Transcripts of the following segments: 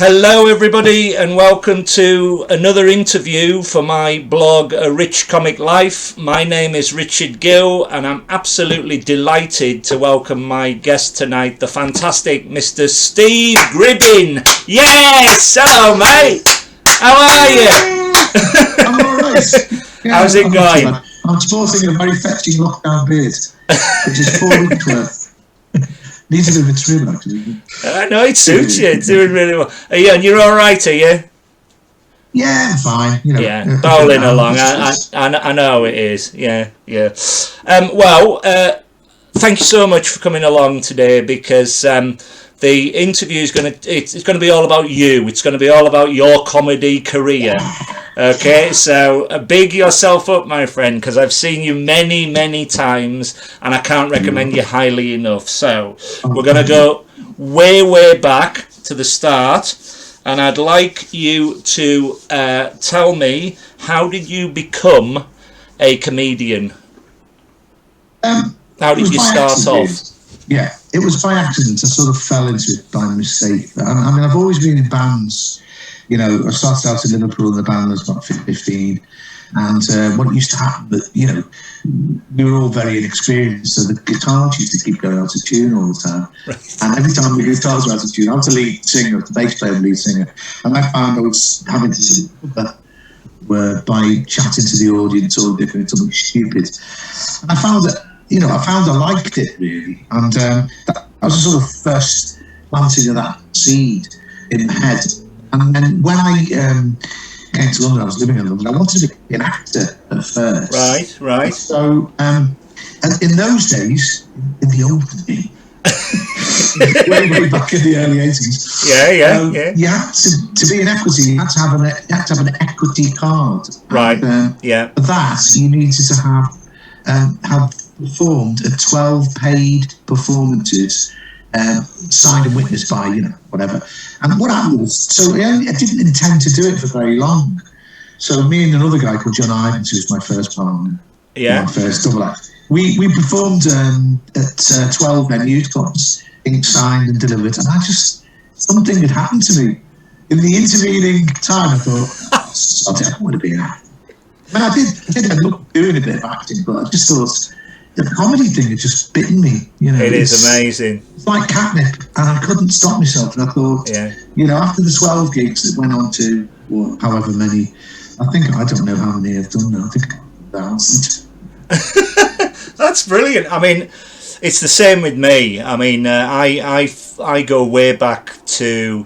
Hello everybody and welcome to another interview for my blog Arichcomiclife. My name is Richard Gill and I'm absolutely delighted to welcome my guest tonight, the fantastic Mr. Steve Gribbin. Yes! Hello mate! How are you? I'm alright. Yeah, how's it going? I'm sporting a very fetching lockdown beard, which is 4 weeks worth. Needs a bit of a trim, actually. No, it suits you. It's doing really well. And you're all right, are you? Yeah, I'm fine. You know, yeah, bowling along. I know it is. Yeah. Thank you so much for coming along today because the interview is it's going to be all about you. It's going to be all about your comedy career. Okay, so big yourself up, my friend, because I've seen you many times and I can't recommend you highly enough. So we're going to go way back to the start, and I'd like you to tell me, how did you become a comedian? How did you start off? Yeah, it was by accident. I sort of fell into it by mistake. I mean, I've always been in bands. You know, I started out in Liverpool and the band was about 15. And what used to happen, we were all very inexperienced, so the guitars used to keep going out of tune all the time. Right. And every time the guitars were out of tune, I was the lead singer, the bass player, the lead singer. And I found I was having to by chatting to the audience or doing something stupid. And I found that, I liked it really. And that was the sort of first planting of that seed in my head. And then when I came to London, I was living in London, I wanted to be an actor at first. Right. So, and in those days, in the olden days, way back in the early 80s, you had to be an equity, you had to have an equity card. Right. And, for that, you needed to have performed 12 paid performances, signed and witnessed by, whatever. And what happened was, so I didn't intend to do it for very long. So me and another guy called John Ivans, who was my first partner, my first double act, we performed at 12 venues, got ink signed and delivered, and something had happened to me. In the intervening time, I thought, I want to be an actor. I mean, I did end up doing a bit of acting, but I just thought, the comedy thing had just bitten me. It is amazing. It's like catnip, and I couldn't stop myself. And I thought, after the 12 gigs that went on to however many, I don't know how many I've done now. I think 1,000. That's brilliant. I mean, it's the same with me. I mean, I go way back to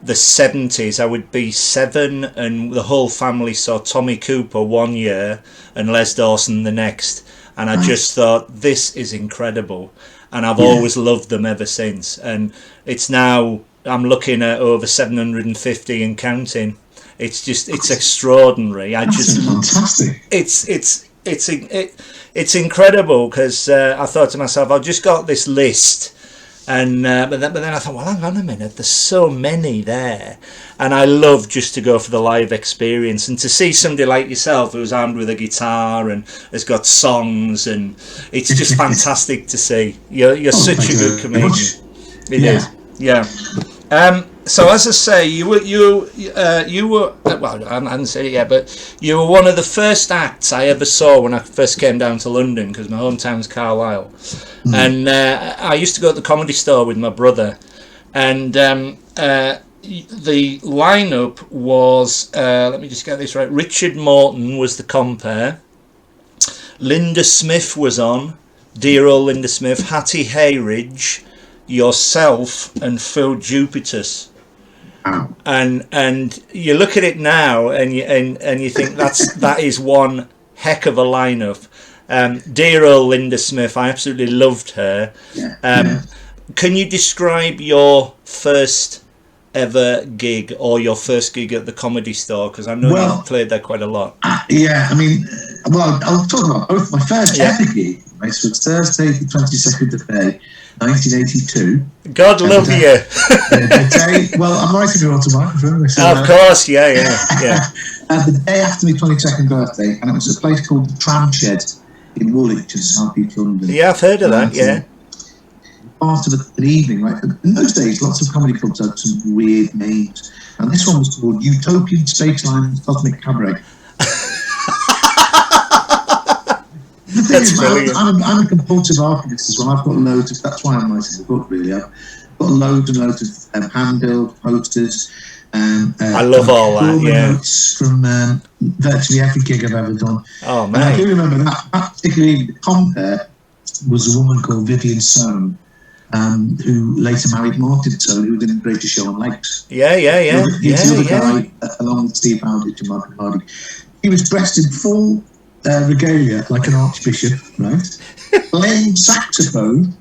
the 70s. I would be 7, and the whole family saw Tommy Cooper one year and Les Dawson the next. And I just thought, this is incredible. And I've always loved them ever since. And it's now, I'm looking at over 750 and counting. It's extraordinary. That's fantastic. It's incredible, because I thought to myself, I've just got this list. And but then I thought, well, hang on a minute, there's so many there. And I love just to go for the live experience and to see somebody like yourself who's armed with a guitar and has got songs, and it's just fantastic to see. You're such a good comedian. It is. Yeah. So as I say, you were well, I haven't said it yet, but you were one of the first acts I ever saw when I first came down to London, because my hometown's Carlisle. And I used to go to the Comedy Store with my brother, and the lineup was, let me just get this right, Richard Morton was the compere, Linda Smith was on, dear old Linda Smith, Hattie Hayridge, yourself, and Phil Jupitus. And you look at it now and you think that is one heck of a lineup. Dear old Linda Smith, I absolutely loved her. Can you describe your first ever gig, or your first gig at the Comedy Store? Because I know you've played there quite a lot. I mean, I'll talk about both. My first ever gig, right, so it's Thursday, the 22nd of May, 1982. God love you. The day, I'm writing your autobiography. So, of course, yeah. And the day after my 22nd birthday, and it was a place called the Tram Shed in Woolwich, in South East London. Yeah, I've heard of that. Yeah. part of an evening, right? In those days, lots of comedy clubs had some weird names, and this one was called Utopian Spaceline Cosmic Cabaret. The thing is, I'm a compulsive archivist as well. I've got loads of, that's why I'm writing the book, really. I've got loads and loads of handbills, posters. I love all that, yeah. Notes from virtually every gig I've ever done. Oh, man. And I do remember that particularly the compere was a woman called Vivian Sohn, who later married Martin Sohn, who was in the Greatest Show on Lakes. Yeah. He's the other guy, along with Steve Howard and Martin Hardy. He was dressed in full regalia, like an archbishop, right? Playing saxophone,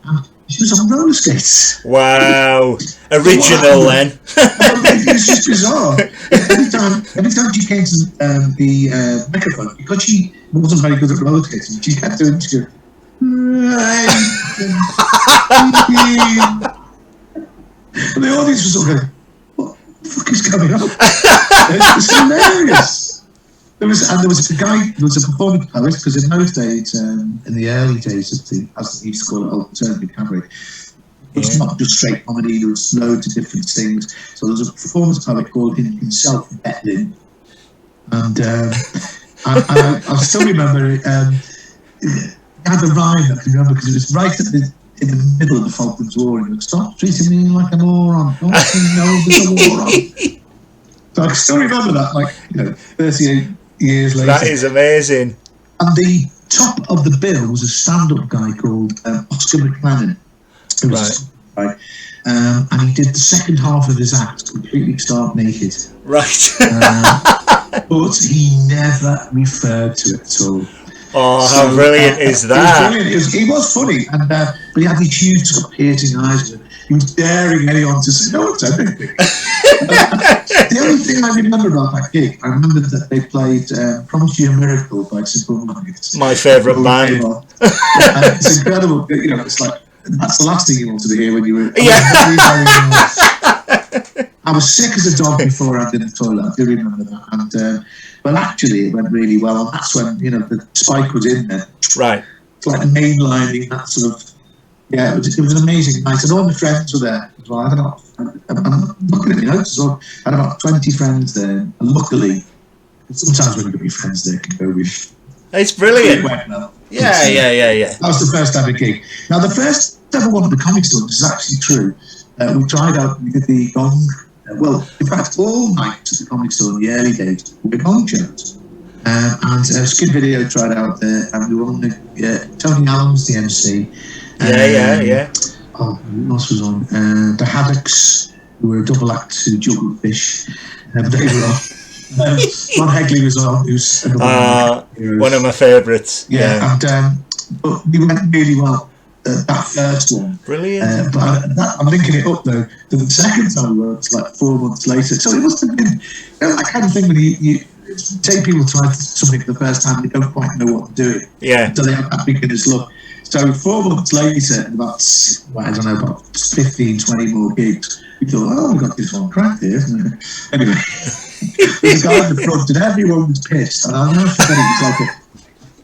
and she was on roller skates. Wow. Original then. It was just bizarre. Every time she came to the microphone, because she wasn't very good at roller skating, she kept doing this. And the audience was sort of going, what the fuck is going on? It was hilarious. There was a performance poet, because in those days, in the early days of as they used to call it, alternative cabaret, it was not just straight comedy, there was loads of different things. So there was a performance poet called himself Betlin. And I still remember it. It had a rhyme I can remember, because it was right in the middle of the Falklands War, and it was, stop treating me like a moron, don't you know there's a war on? So I can still remember that, 38 years later. That is amazing. And the top of the bill was a stand-up guy called Oscar McLennan. Right. And he did the second half of his act completely stark naked. Right. But he never referred to it at all. Oh, how brilliant is that? It was brilliant. He was funny, but he had these huge sort of piercing eyes. He was daring anyone to say, no, it's anything. The only thing I remember about that gig, I remember that they played Promise You a Miracle by Simple Minds. My favourite band. It's incredible. It's like, that's the last thing you wanted to hear when you were... I was sick as a dog before I did the toilet. I do remember that. And but actually, it went really well. And that's when, the Spike was in there. Right. It's like mainlining that sort of... Yeah, it was an amazing night. And all my friends were there as well. I'm looking at my notes as well. I had about 20 friends there. And luckily, sometimes when you've got your friends there, can go with... It's brilliant. Yeah. That was the first ever gig. Now, the first ever one of the comic stores is actually true. We did the gong. In fact, all nights at the comic store in the early days were gong shows. And Skid Video tried out there, and we were on Tony Allen was the MC. Yeah. Oh, who else was on? The Haddocks, who were a double act who juggled fish. They were on. Ron Hegley was on, who's one of my favourites. Yeah. And but we went really well that first one. Brilliant. But I'm linking it up though to the second time we worked, like 4 months later. So it must have been that kind of thing when you take people try something for the first time, they don't quite know what they're doing. Yeah. So they have that beginner's luck. So 4 months later, about 15, 20 more gigs, we thought, oh, we've got this one cracked here, isn't it? Anyway, there's a guy in the front, and everyone was pissed. And I'll never forget, it was like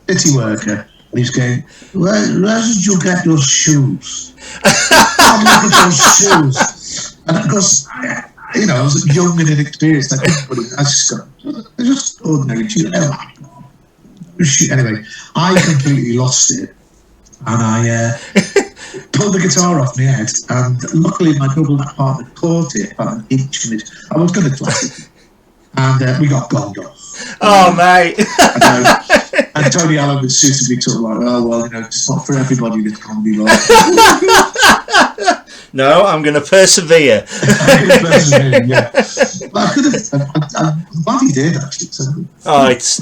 a city worker, and he's going, where did you get your shoes? Look at those shoes. And of course, I was young and inexperienced. I just got, they're just ordinary shoes. Anyway, I completely lost it. And I pulled the guitar off my head, and luckily my double act partner caught it about an inch from it. I was going to clap it, and we got gonged off. Oh, mate. And Tony Allen was suitably sort of like, oh, well, it's not for everybody, this comedy life. No, I'm going to persevere. Yeah. But I could have. I'm glad he did actually. So. Oh, it's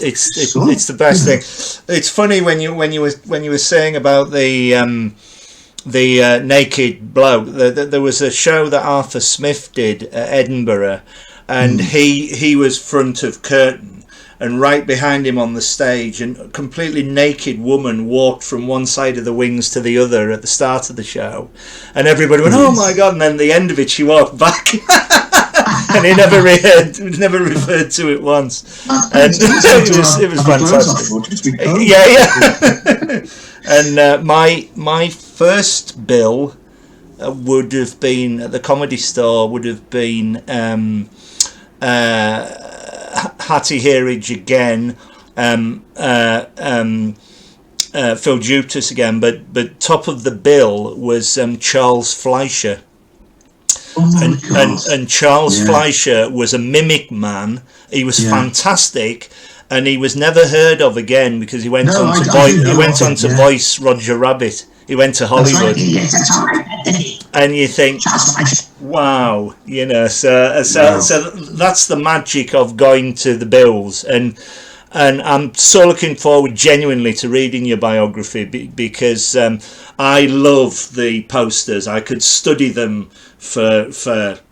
the best thing. It's funny when you were saying about the naked bloke. There was a show that Arthur Smith did at Edinburgh, and he was front of curtain. And right behind him on the stage, a completely naked woman walked from one side of the wings to the other at the start of the show. And everybody went, oh my God. And then at the end of it, she walked back. And he never referred to it once. And it was fantastic. Yeah. And my first bill would have been at the Comedy Store. Would have been Hattie Heerage again, Phil Jutas again, but top of the bill was Charles Fleischer. And Charles Fleischer was a mimic man. He was fantastic, and he was never heard of again because he went on to voice Roger Rabbit. He went to Hollywood, and you think, wow, you know. So that's the magic of going to the bills, and I'm so looking forward genuinely to reading your biography because I love the posters. I could study them for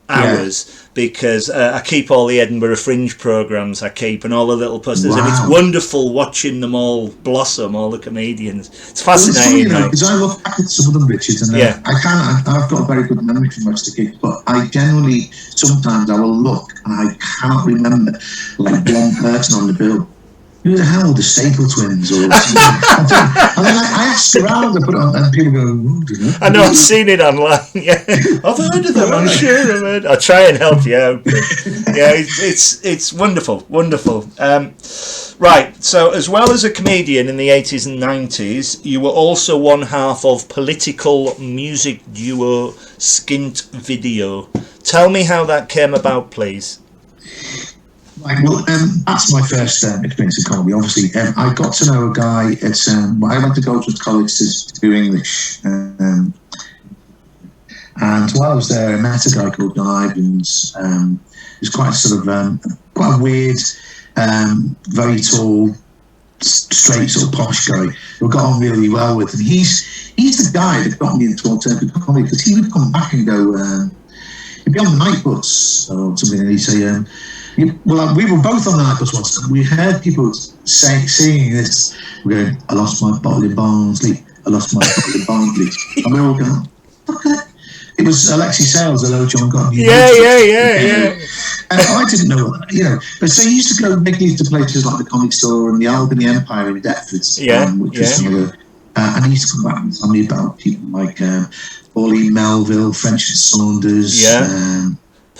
hours because I keep all the Edinburgh Fringe programmes and all the little posters, and it's wonderful watching them all blossom, all the comedians. It's fascinating. Because I look back at some of them, Richard, and I've got a very good memory for most of the gigs, but I generally, sometimes I will look and I can't remember like one person on the bill. Who the hell were the Staple Twins? Or and then I asked around and people go, I know, I've seen it online. Yeah, I've heard of them. I'm sure I've heard. I'll try and help you out. Yeah, it's wonderful. Right, so as well as a comedian in the 80s and 90s, you were also one half of political music duo Skint Video. Tell me how that came about, please. Right, well, that's my first experience in comedy. Obviously, I got to know a guy at. I went to Goldsmiths College to do English, and while I was there, I met a guy called John Ivans. He was quite quite a weird, very tall, straight sort of posh guy who I got on really well with, and he's the guy that got me into alternative comedy because he would come back and go, he'd be on the night bus or something, and he'd say. Well, we were both on the night bus once, and we heard people singing this. We're going, I lost my bottle in Barnsley. I lost my bottle in Barnsley. And we were all going, okay. It was Alexi Sales, Hello John Got You. Yeah. And I didn't know, but so he used to go regularly to places like the Comic Store and the Albany Empire in Deptford, which was and he used to come back and tell me about people like Pauline Melville, French Saunders,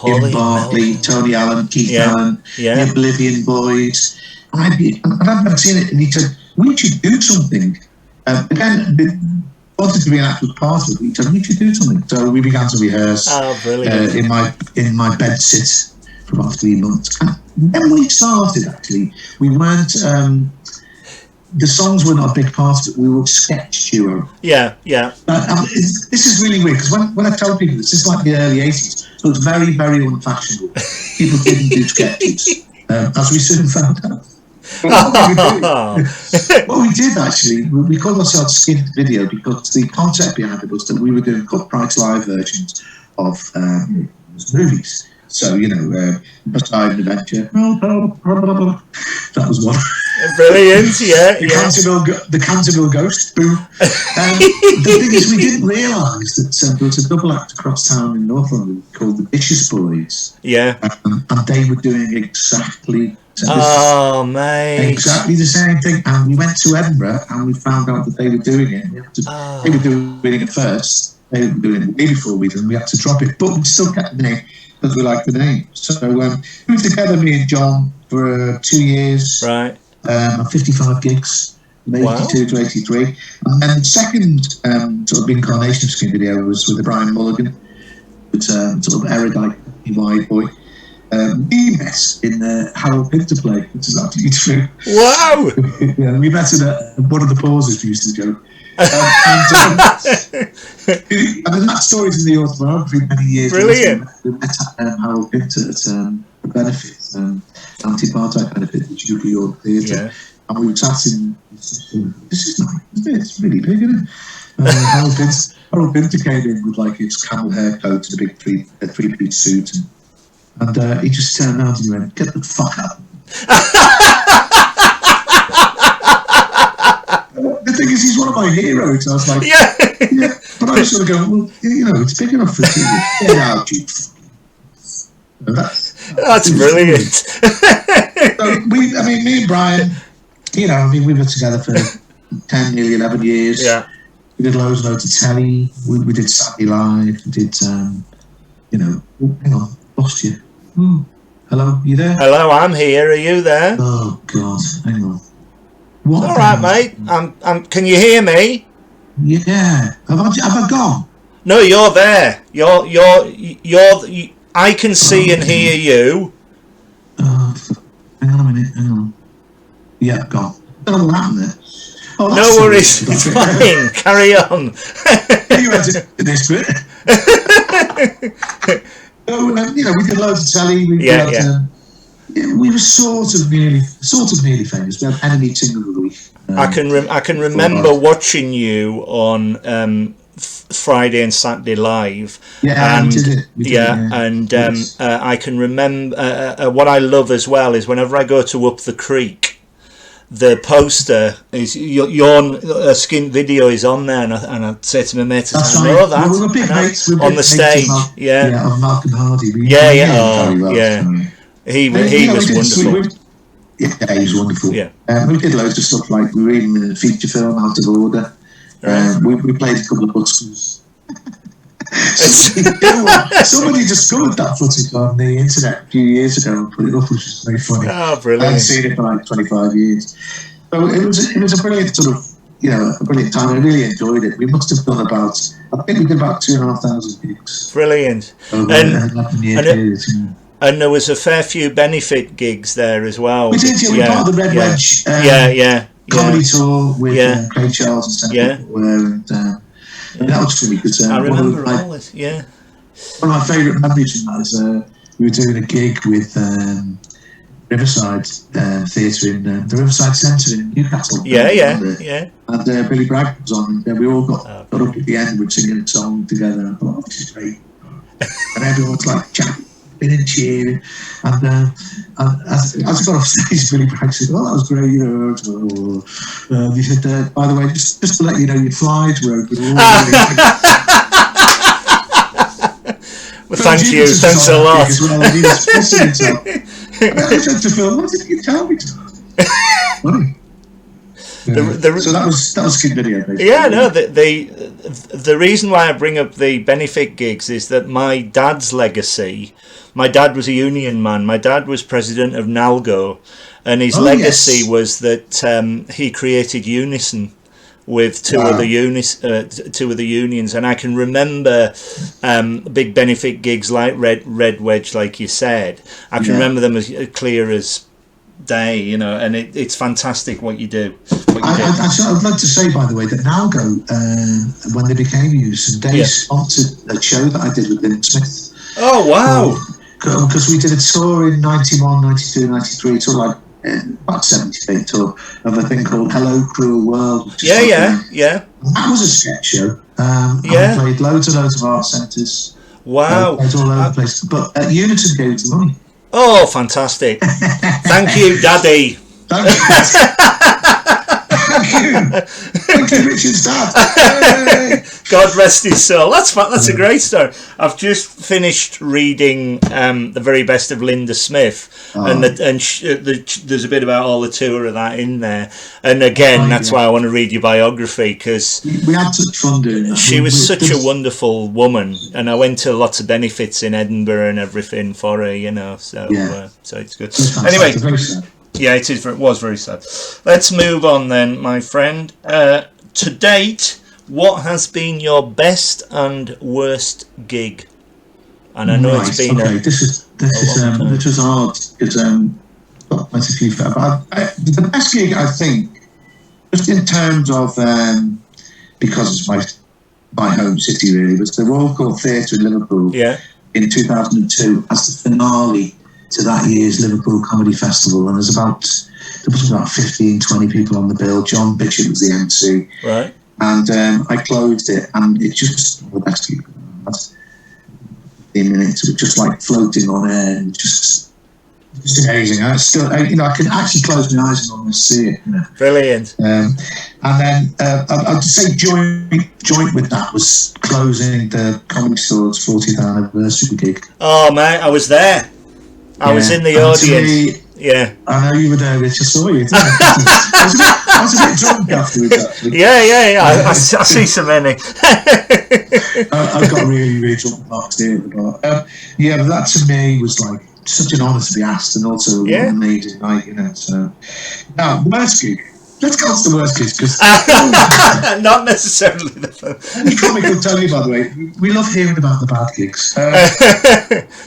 Jim Bartley, Tony Allen, Keith Allen, the Oblivion Boys. And I've never seen it. And he said, we should do something. Again, wanted to be an active part of it. He said, we should do something. So we began to rehearse in my bed sit for about 3 months. And when we started, actually, we weren't... the songs were not a big part of it. We were a sketch duo. Yeah. This is really weird, because when I tell people this is like the early 80s, so it's very, very unfashionable. People didn't do sketches, as we soon found out. What we did actually, we called ourselves Skint Video because the concept behind it was that we were doing cut price live versions of movies. So, Poseidon Adventure. That was one. Brilliant, The Canterville Ghost. Boom. The thing is, we didn't realise that there was a double act across town in North London called the Vicious Boys. Yeah. And they were doing exactly exactly the same thing. And we went to Edinburgh and we found out that they were doing it. They were doing it first. They were doing it way before we did, and we had to drop it. But we still kept the name because we liked the name. So we were together, me and John, for 2 years. Right. 55 gigs, from 82 to 83. And then the second sort of incarnation of Skint Video was with the Brian Mulligan, with sort of erudite, wide boy. We met in the Harold Pinter play, which is absolutely true. Wow! We met in one of the pauses we used to go. And then that story's in the autobiography many years later. Brilliant. We met Harold Pinter at a benefit, anti-apartheid benefit, which you do your theatre. And we were chatting. This is nice, isn't it? It's really big, isn't it? Harold Pinter came in with like his camel hair coat and a big three-piece suit, and he just turned around and he went, "Get the fuck out." The thing is, he's one of my heroes. I was like, yeah. But I was sort of going, well, it's big enough for you. Get out, you. That's brilliant. So me and Brian, we were together for 10, nearly 11 years. Yeah. We did loads and loads of telly. We did Saturday Live. We did, you know. Oh, hang on, lost you. Hello, you there? Hello, I'm here. Are you there? Oh God, hang on. What? All right, mate. I'm. Can you hear me? Yeah. Have I gone? No, you're there. You're. I can see and hear you. Hang on a minute. Hang on. Yeah, gone. I don't know what happened there. Oh, no worries. It's fine. Carry on. You had to do this bit. You know, we did loads of telly. We were sort of nearly famous. We had Enemy Tingle of the Week. I can remember watching you on Friday and Saturday Live. Yeah, and we did it. And yes. I can remember what I love as well is whenever I go to Up the Creek, the poster is your skin video is on there, and I say to my mates, I know that. We were big mates. We were on the stage. Of Malcolm Hardy. He was wonderful. Yeah, he was wonderful. Yeah. We did loads of stuff like we were in a feature film, Out of Order. We played a couple of buskers. Somebody discovered that footage on the internet a few years ago and put it up, which was very funny. Oh, brilliant! I hadn't seen it for like 25 years. So it was a brilliant sort of, a brilliant time. I really enjoyed it. We must have done I think we did about 2,500 gigs. Brilliant. And there was a fair few benefit gigs there as well. We did, we were part of the Red Wedge comedy tour with Craig Charles and stuff. And that was really good. I remember all this, One of my favourite memories from that is we were doing a gig with Riverside Theatre in the Riverside Centre in Newcastle. And Billy Bragg was on, and we all got up at the end and we were singing a song together. I thought, this is great. And everyone was like chatting and cheering. And as I got off stage, Billy Bragg said, "Oh, that was great." He said, "By the way, just to let you know, your flies were open." Well, thank you. Thanks a lot. He was pissing himself. I said to Phil, "What did you tell me?" Funny. So that was good video. Basically. Yeah, no. The reason why I bring up the benefit gigs is that my dad's legacy. My dad was a union man. My dad was president of NALGO, and his legacy was that he created Unison with two other unions, and I can remember big benefit gigs like Red Wedge, like you said. I can remember them as clear as day, and it's fantastic what you do. I'd like to say, by the way, that NALGO, when they became Unison, they sponsored a show that I did with Lynn Smith. Oh, wow. Because we did a tour in 91, 92, 93, sort of like about 70 tour of a thing called Hello Cruel World. That was a sketch show. I played loads and loads of art centres. Wow. Played all over the place. But Unison gave us the money. Oh, fantastic. Thank you, Daddy. Thank you, Richard's dad. God rest his soul. That's a great story. I've just finished reading The Very Best of Linda Smith, and there's a bit about all the tour of that in there. And again, that's why I want to read your biography, because we had such fun doing that. She was such a wonderful woman, and I went to lots of benefits in Edinburgh and everything for her, so it's good. Anyway. Yeah, it was very sad. Let's move on then, my friend. To date, what has been your best and worst gig? And I know it's been this was hard because quite a few. The best gig, I think, just in terms of because it's my home city really, was the Royal Court Theatre in Liverpool. In 2002 as the finale to that year's Liverpool Comedy Festival, and there was about 15, 20 people on the bill. John Bishop was the MC. Right. And I closed it, and it just was the best gig. 15 minutes, it was just like floating on air, and just amazing. I can actually close my eyes and almost see it. Brilliant. And then I'd say joint with that was closing the Comedy Store's 40th anniversary gig. Oh, mate, I was there. I was in the audience. I know you were there, Rich. I saw you. I I was a bit drunk afterwards, actually. Yeah. I see so many. I got really drunk last day at the bar. But that to me was like such an honour to be asked, and also an amazing night, So now, worst gig. Let's go to the worst gigs, because not necessarily the fun. Any comic will tell you, by the way, we love hearing about the bad gigs.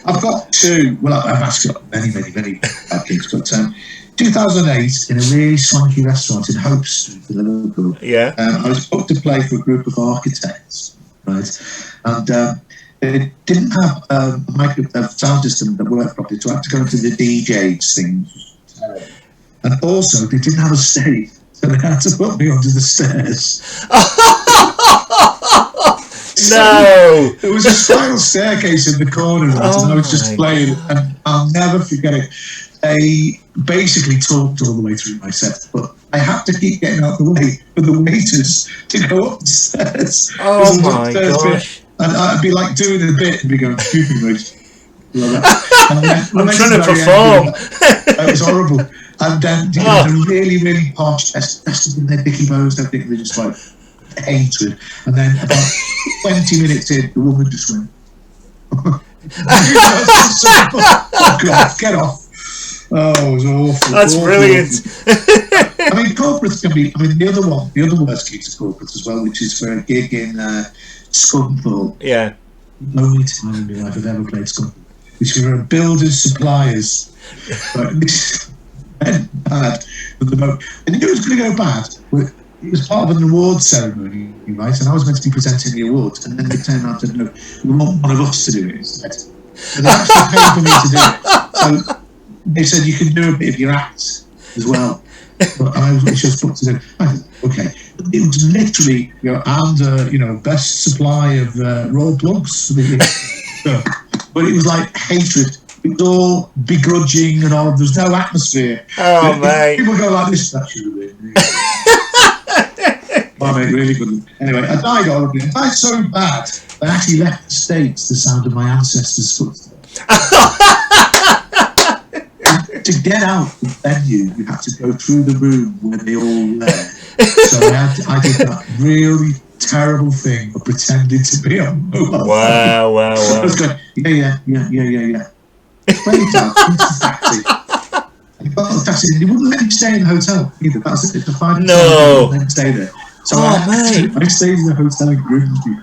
I've got two. Well, I've actually got many bad gigs, but 2008 in a really swanky restaurant in Hope Street in Liverpool. Yeah. I was booked to play for a group of architects, right? And they didn't have a sound system that worked properly, so I had to go into the DJ's thing. And also, they didn't have a stage, so they had to put me onto the stairs. No! There was a spiral staircase in the corner, and I was just playing, and I'll never forget it. They basically talked all the way through my set, but I had to keep getting out of the way for the waiters to go up the stairs. Oh my gosh. And I'd be like doing a bit and be going, excuse me, mate. I'm trying to perform. It was horrible. And then the really posh, vested in their dicky bows, everything, they just like hatred. And then about 20 minutes in, the woman just went, get off. Oh, it was awful. That's brilliant. I mean, corporates can be. I mean, the other worst gigs are corporates as well, which is for a gig in Scunthorpe. Yeah. The only time in my life I've ever played Scunthorpe, which were builders suppliers. Right, which went bad with the boat. I knew it was going to go bad. It was part of an awards ceremony, right? And I was meant to be presenting the awards, and then they turned around and said, "No, we want one of us to do it instead." And they actually paid for me to do it. So they said you can do a bit of your act as well. But I was just put to do. I said, okay. It was literally, best supply of raw plugs. But it was like hatred. It was all begrudging and all. There was no atmosphere. Oh, mate. People go like this. That should have been. I mean, really good. Anyway, I died horribly. I died so bad that I actually left the States to the sound of my ancestors' footsteps. To get out of the venue, you had to go through the room where they all were. So I did that really terrible thing of pretending to be on mobile. Wow. I was going, yeah. Wait out, into the taxi. I got the taxi, and they wouldn't let me stay in the hotel either. That was it. No. Let me stay there. So mate. I stayed in the hotel in Gribbin.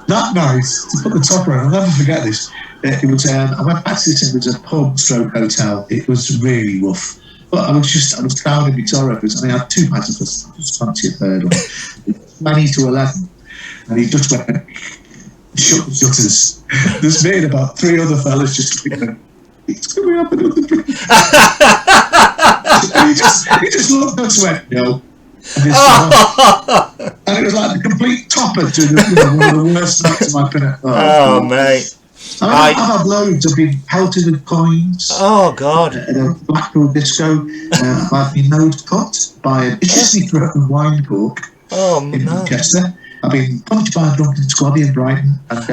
That night, to put the top on, I'll never forget this. It was. I went back to this. It was a pub stroke hotel. It was really rough. But I was down in Victoria because I had two pints of this. I just fancy a third one. 20 to 11, and he just went shut the shutters. There's me and about three other fellas just going, "It's coming up another drink." And he just looked at us and went, "No." And it was like the complete topper to one of the worst nights of my career. Oh, mate. I've had loads. I've been pelted with coins. Oh, God. At a Blackpool disco. I've been nose cut by a viciously threatened wine cork in Manchester. I've been punched by a drunken squabby in Brighton. And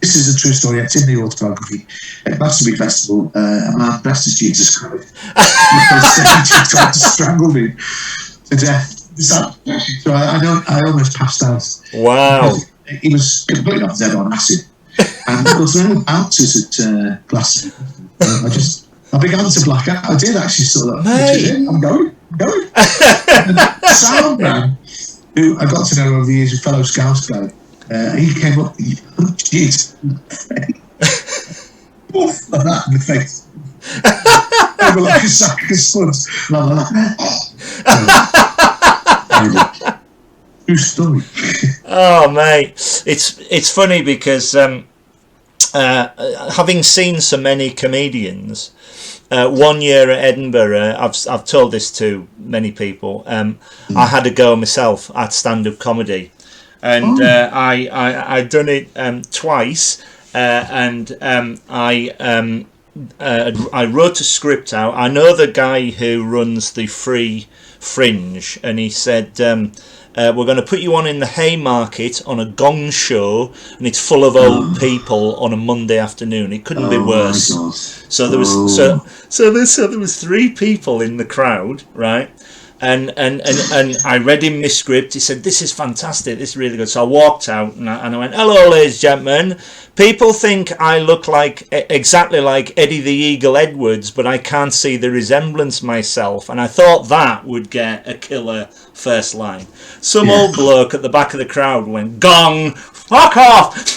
this is a true story. It's in the autobiography. At Glastonbury Festival, a man dressed as Jesus Christ because he tried to strangle me to death. So I almost passed out. Wow. He was completely off dead on acid. And there was no bouncers at Glastonbury. I began to black out. I did actually sort of, I'm going. And sound man, who I got to know over the years, a fellow Scouse guy, he came up, he punched it poof, like that in the face. Over like a sack of spuds. True story. Oh, mate, it's funny because having seen so many comedians, 1 year at Edinburgh, I've told this to many people. I had a go myself at stand-up comedy, and I done it twice, and I wrote a script out. I know the guy who runs the free Fringe, and he said, we're going to put you on in the Haymarket on a gong show, and it's full of old people on a Monday afternoon. It couldn't be worse. So there was so there was 3 people in the crowd, right? And I read him my script. He said, "This is fantastic. This is really good." So I walked out and I went, "Hello, ladies and gentlemen. People think I look like exactly like Eddie the Eagle Edwards, but I can't see the resemblance myself." And I thought that would get a killer first line. Some old bloke at the back of the crowd went, "Gong! Fuck off!"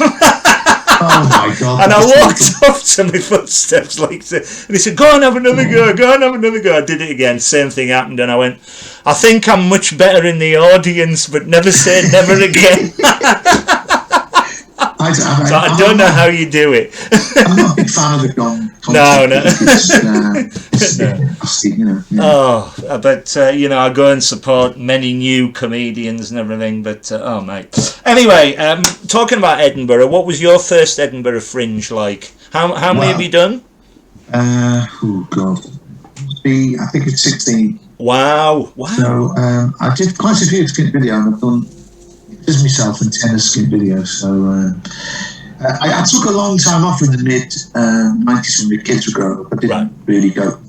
Oh my God. And I walked up to my footsteps and he said, "Go and have another go, go and have another go." I did it again, same thing happened, and I went, "I think I'm much better in the audience, but never say never again." I don't know how you do it. I'm not a big fan of the gong. No. But I go and support many new comedians and everything. But mate. Anyway, talking about Edinburgh, what was your first Edinburgh Fringe like? How many have you done? Oh God, I think it's 16. Wow. So I did quite a few skit videos. I've done just myself and 10 skit videos. So. I took a long time off in the mid 90s when the kids were growing up. I didn't really go.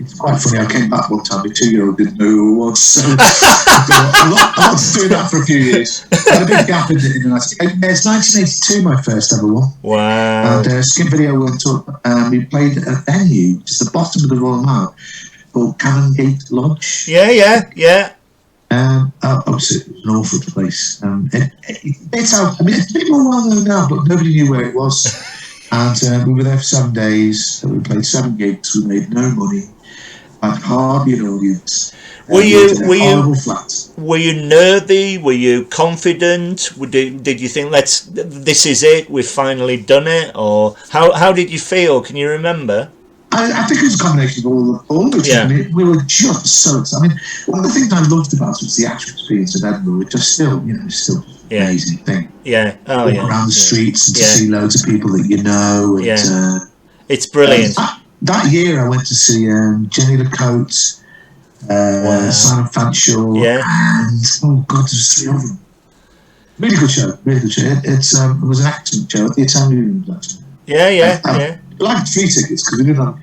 It's quite funny. I came back one time. My 2-year-old didn't know who I was, so I was doing that for a few years. I had a big gap in the night. It's 1982, my first ever one. Wow! And skit video went up. We played at a venue, just the bottom of the Royal Mile, called Canongate Lodge. Yeah. Obviously, it was an awful place. It's a bit more well known now, but nobody knew where it was. And we were there for 7 days. We played 7 gigs. We made no money. I had hardly an audience. Were you nerdy? Were you confident? Did you think this is it? We've finally done it? Or how did you feel? Can you remember? I think it was a combination of all of it. Yeah. I mean, we were just so. I mean, one of the things I loved about it was the actual experience of Edinburgh, which is still, still an amazing thing. Yeah. Around the streets and to see loads of people that you know. And, it's brilliant. That year, I went to see Jenny LaCote, Simon Fanshawe, and oh God, there's 3 of them. Really good show. It was an excellent show at the Italian actually. Yeah. We liked 3 tickets because we didn't have.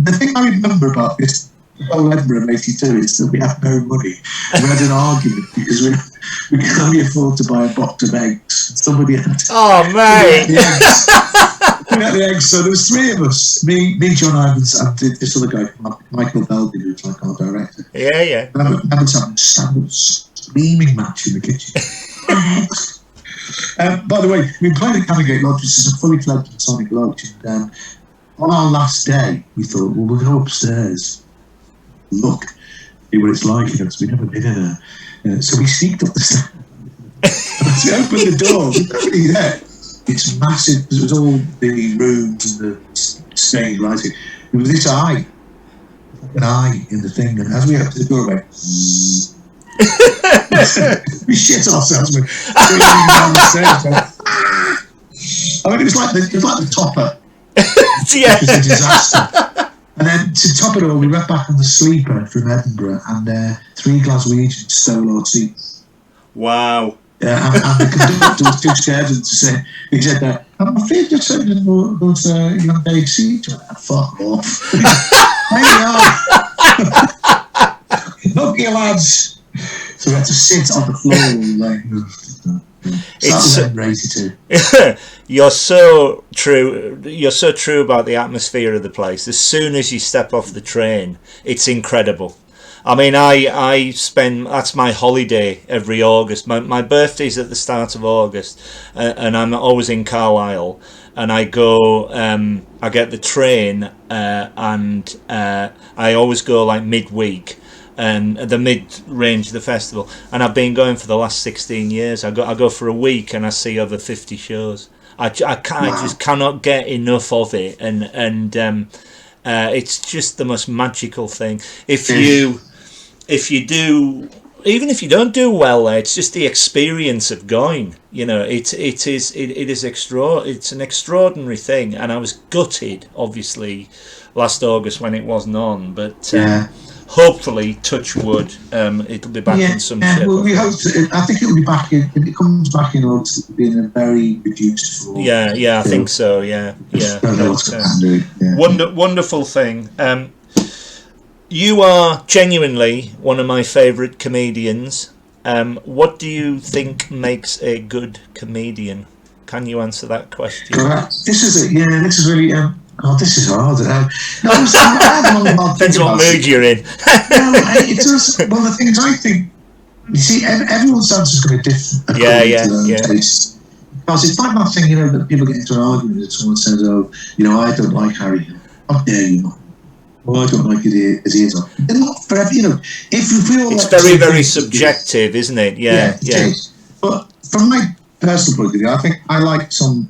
The thing I remember about this whole Edinburgh of '82 is that we had no money. We had an argument because we could only afford to buy a box of eggs. Somebody had. Oh mate! We had the eggs, so there was 3 of us. Me, John Ivans, and this other guy, Michael Belby, who's like our director. Yeah. And I remember having a screaming match in the kitchen. By the way, we played at Canongate Lodge, which is a fully fledged Masonic lodge. And on our last day, we thought, well, we'll go upstairs, look, see what it's like, because we'd never been in there. So we sneaked up the stairs. As we opened the door, there's nobody there. It's massive, because it was all the rooms and the stage lighting. There was this eye, an eye in the thing, and as we opened the doorway, we shit ourselves. Down the stairs. I mean, it was like the topper. Yeah. It was a disaster. And then to top it all, we went back on the sleeper from Edinburgh, and 3 Glaswegians stole our seats. Wow. And the conductor was too scared to say. He said, "I'm afraid you're sending those young Dave seats." Fuck off. There you are. Look, you lads. So we had to sit on the floor like. It's 82. You're so true. You're so true about the atmosphere of the place. As soon as you step off the train, it's incredible. I mean, I spend, that's my holiday every August. My birthday's at the start of August, and I'm always in Carlisle. And I go, I get the train, and I always go like midweek. The mid-range of the festival, and I've been going for the last 16 years. I go for a week and I see over 50 shows. I just cannot get enough of it, and it's just the most magical thing. If you do, even if you don't do well there, it's just the experience of going. It's an extraordinary thing, and I was gutted, obviously, last August when it wasn't on, but. Hopefully, touch wood, it'll be back in some shape. Well, we hope. I think it'll be back in. If it comes back in August, it'll be in a very reduced form. Yeah, I think so. Yeah. Don't know what's going to do. Wonderful thing. You are genuinely one of my favourite comedians. What do you think makes a good comedian? Can you answer that question? This is it. Yeah, this is really. This is hard. No, I had a long hard Depends what mood you're in. No, it does. Well, the thing is, I think you see, everyone's answer is going to be different. Yeah. Taste. Because it's like that thing, that people get into an argument and someone says, "Oh, I don't like Harry. How dare you not? Oh, I don't like it as he is." They're not forever, If we all, it's very, very subjective, isn't it? Yeah. But from my personal point of view, I think I like some.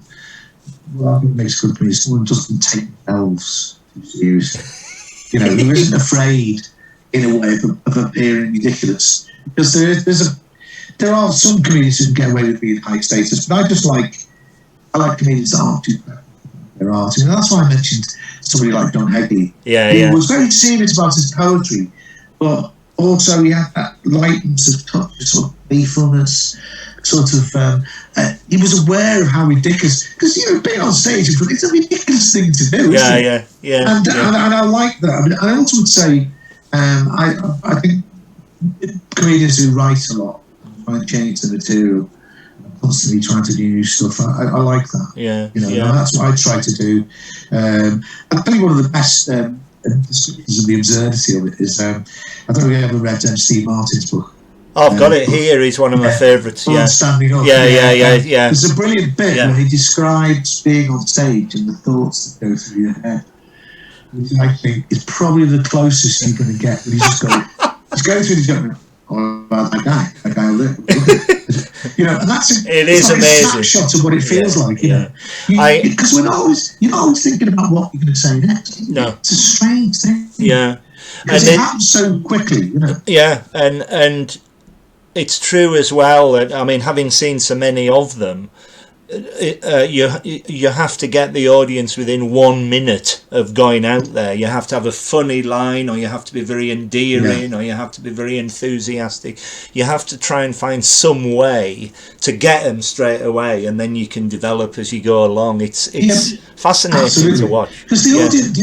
Well, I think it makes good comedy. Someone doesn't take themselves too seriously. Who isn't afraid, in a way, of appearing ridiculous. Because there are some comedians who can get away with being high status, but I like comedians that aren't too proud of their art. That's why I mentioned somebody like Don Headley. He was very serious about his poetry, but also he had that lightness of touch, sort of playfulness. He was aware of how ridiculous, because being on stage, it's a ridiculous thing to do, isn't it? And I like that. I mean, I also would say, I think comedians who write a lot, try to change the material, constantly trying to do new stuff. I like that. That's what I try to do. I think one of the best descriptions of the absurdity of it is, I don't know if you ever read Steve Martin's book. I've got it here. He's one of my favourites. Standing up. Yeah. There's a brilliant bit where he describes being on stage and the thoughts that go through your head, which I think is probably the closest you're going to get. He's just going through. He's going, "Oh, that guy over there." And that's it's amazing. A snapshot of what it feels like. Because you're not always thinking about what you're going to say next. No, it's a strange thing. Because it happens so quickly. And it's true as well that, I mean, having seen so many of them, you have to get the audience within 1 minute of going out there. You have to have a funny line, or you have to be very endearing, or you have to be very enthusiastic. You have to try and find some way to get them straight away, and then you can develop as you go along. It's fascinating to watch. Because the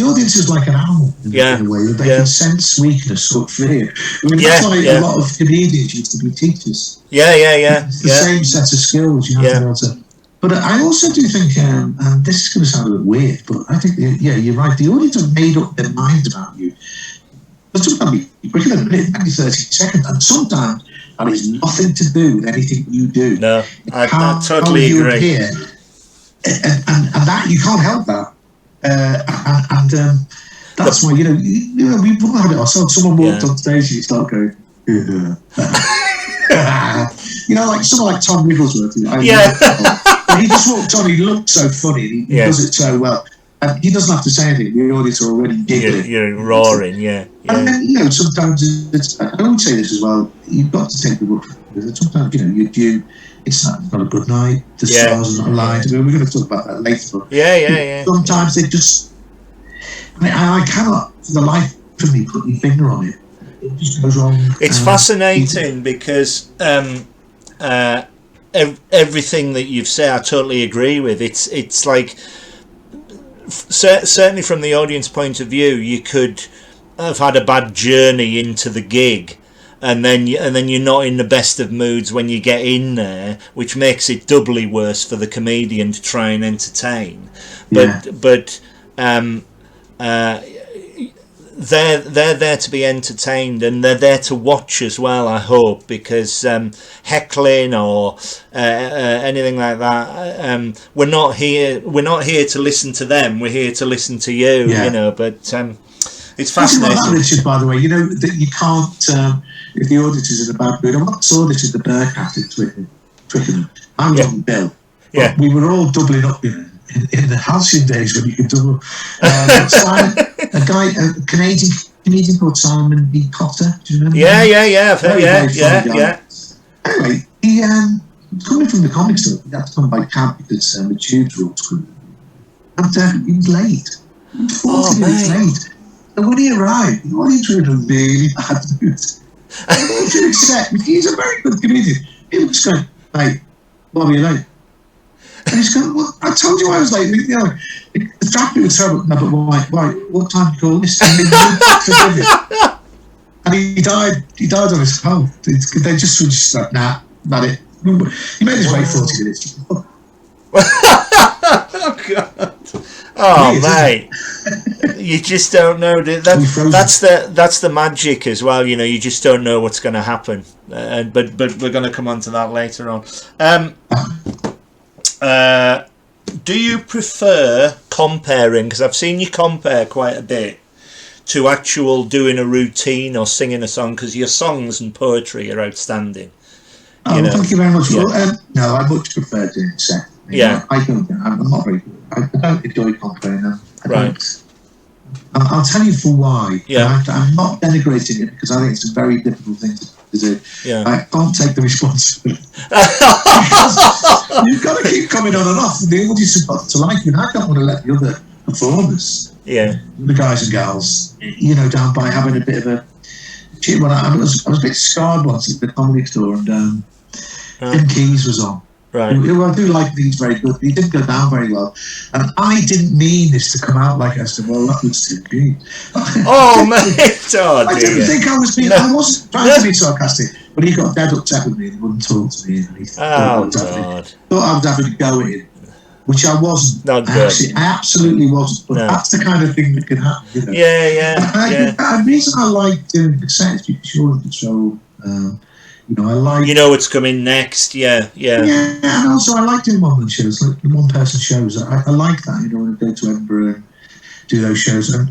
audience is like an animal in a way. They can sense weakness or fear. I mean, that's why a lot of comedians used to be teachers. It's the same set of skills you have to be able to. But I also do think, and this is going to sound a bit weird, but I think, you're right. The audience have made up their mind about you. But sometimes we can admit maybe 30 seconds, and sometimes that is nothing to do with anything you do. No, I totally agree. Appear, and that you can't help that. And that's why we all had it ourselves. Someone walked on stage and you start going, like someone like Tom Wigglesworth. He just walked on. He looked so funny. He does it so well, and he doesn't have to say anything. The audience are already giggling. You're roaring, And then sometimes I would say this as well. You've got to take the book. Sometimes it's not a good night. The stars are not aligned. We're going to talk about that later. But sometimes they just. I cannot, for the life of me, put my finger on it. It just goes wrong. It's fascinating because. Everything that you've said, I totally agree with. It's like, certainly from the audience point of view, you could have had a bad journey into the gig, and then you're not in the best of moods when you get in there, which makes it doubly worse for the comedian to try and entertain. But they're there to be entertained, and they're there to watch as well, I hope, because heckling or anything like that, we're not here to listen to them, we're here to listen to you. But it's fascinating. That, Richard, by the way, that you can't, if the audience is in a bad mood. I saw this at the Bearcat in Twickenham. I was on Bill. We were all doubling up in the halcyon days when you could double. A Canadian comedian called Simon B. Cotter. Do you remember? Yeah. Anyway, he coming from the comic store. He had to come by cab because the tubes were all screwed. And he was late. 40 minutes late. And when he arrived, the audience were in a really bad mood. He's a very good comedian. He was just going, "Hey, why are you late?" And he's going, well, I told you I was late. You know, the traffic was terrible. No, but why? What time did you call this? And he died on his phone. They just were just like, nah, not it. He made his way 40 minutes. Oh, God. Oh, mate. You just don't know. That's the magic as well. You know, you just don't know what's going to happen. But we're going to come on to that later on. Do you prefer comparing? Because I've seen you compare quite a bit to actual doing a routine or singing a song, because your songs and poetry are outstanding. Oh, thank you very much. Yeah. Well, no, I much prefer doing it set. Yeah. I'm not very good. I don't enjoy comparing them. Right. I'll tell you for why. Yeah. I'm not denigrating it, because I think it's a very difficult thing to do. Yeah. I can't take the responsibility. You've got to keep coming on and off. The audience have got to like you, and I don't want to let the other performers, the guys and girls, down by having a bit of a shit. Well, I was a bit scarred once at the Comedy Store, and Tim Keys was on. Right. Who I do like these very good, but he didn't go down very well. And I didn't mean this to come out like I said, well, that was Tim Keys. Oh, mate. Oh, I didn't think I was being, I wasn't trying to be sarcastic, but he got dead upset with me and wouldn't talk to me. And he thought I was having a go at him, which I wasn't. Not good. I absolutely wasn't. But that's the kind of thing that can happen. You know? Yeah. And the reason I like doing the set is because you're in control. I like. You know what's coming next. Yeah. Yeah, and also I like doing one-man shows, like one-person shows. I like that. When I go to Edinburgh and do those shows, and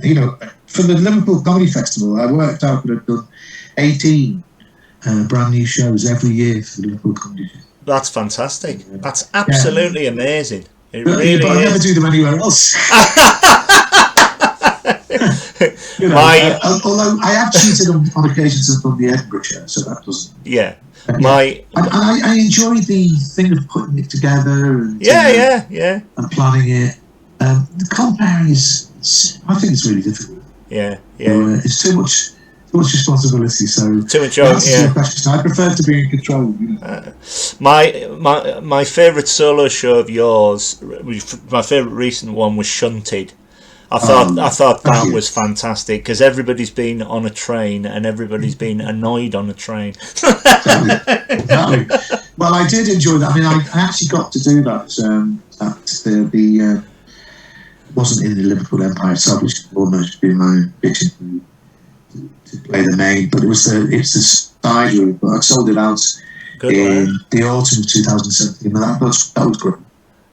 for the Liverpool Comedy Festival, I worked out that I've done 18 brand new shows every year for the Liverpool Comedy Festival. That's fantastic. That's absolutely amazing. It but really but I never is. do them anywhere else. Although I have cheated on occasions from the Edinburgh show, so that doesn't. Yeah. I enjoy the thing of putting it together and and planning it. The comparing I think it's really difficult. Yeah. It's too much responsibility. So too much. I prefer to be in control. My favourite solo show of yours, my favourite recent one was Shunted. I thought that was fantastic, because everybody's been on a train and everybody's been annoyed on a train. Exactly. Well, I did enjoy that. I mean, I actually got to do that. Wasn't in the Liverpool Empire itself, which would almost be my ambition to play the main, but it's the side room. But I sold it out in the autumn of 2017. And that was great.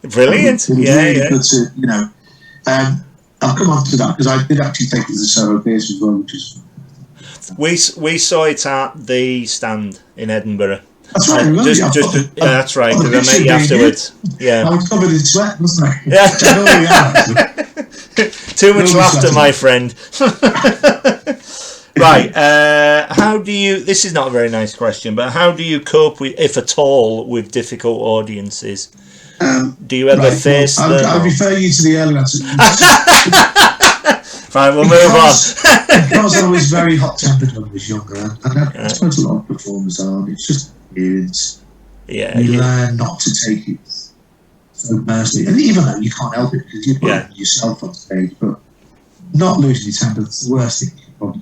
Brilliant. It was really good to I'll come on to that, because I did actually take it as a solo piece as well, which is. We saw it at the Stand in Edinburgh. That's right. That's right. Because I met you afterwards. Yeah. I was covered in sweat, wasn't I? Yeah. Too much laughter, my friend. Right. How do you? This is not a very nice question, but how do you cope with, if at all, with difficult audiences? Do you ever face them? I'll refer you to the earlier answer. Right, we'll move on. Because I was very hot-tempered when I was younger, and I suppose a lot of performers are. It's just experience. Yeah. You learn not to take it so personally, and even though you can't help it because you're putting yourself on stage, but not losing your temper is the worst thing you can probably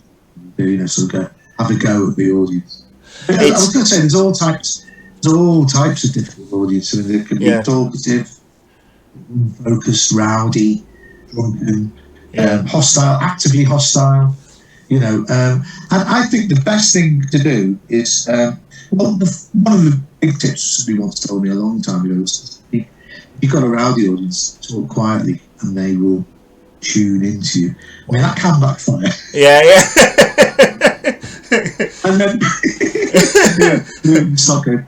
do. Sort of have a go at the audience. I was going to say there's all types of difficult audience. I mean, there could be talkative, focused, rowdy, drunken, hostile, actively hostile. And I think the best thing to do is one of the big tips somebody once told me a long time ago was, if you've got a rowdy audience, talk quietly and they will tune into you. I mean, that can backfire. And then it's not good.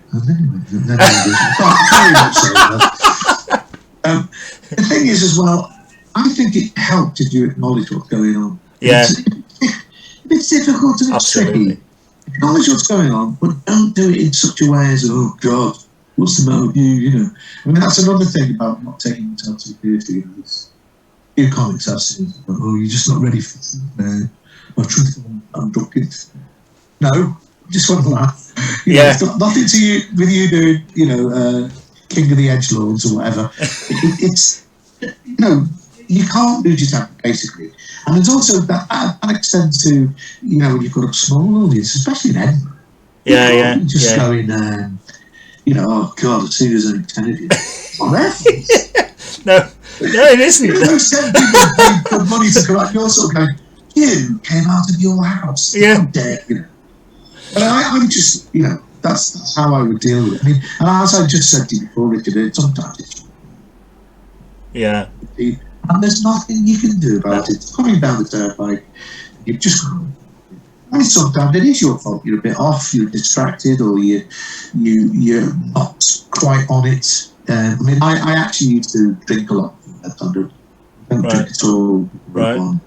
The thing is, as well, I think it helped if you acknowledge what's going on. Yeah. It's difficult and it's tricky. Acknowledge what's going on, but don't do it in such a way as, oh God, what's the matter with you? I mean, that's another thing about not taking yourself too seriously. Few comics have said, oh, you're just not ready for my truth. I'm drunken. No, just want to laugh. It's got nothing to you with you doing, king of the edgelords or whatever. It's, you know, you can't lose your temper, basically. And there's also that extends to, you know, when you've got a small audience, especially in Edinburgh. Yeah. Just going, you know, oh God, as soon as I'm 10 of you. Well, no, it isn't. You know, those 10 people paid good money to come out. You're sort of going, you came out of your house. Yeah. How dare you? And I'm just, you know, that's how I would deal with it. I mean, and as I just said to you before, Richard, sometimes it's... Yeah. And there's nothing you can do about it. It's coming down the turnpike. You've just got... And sometimes it is your fault. You're a bit off, you're distracted, or you're not quite on it. I mean, I actually used to drink a lot. I don't drink at all. Right.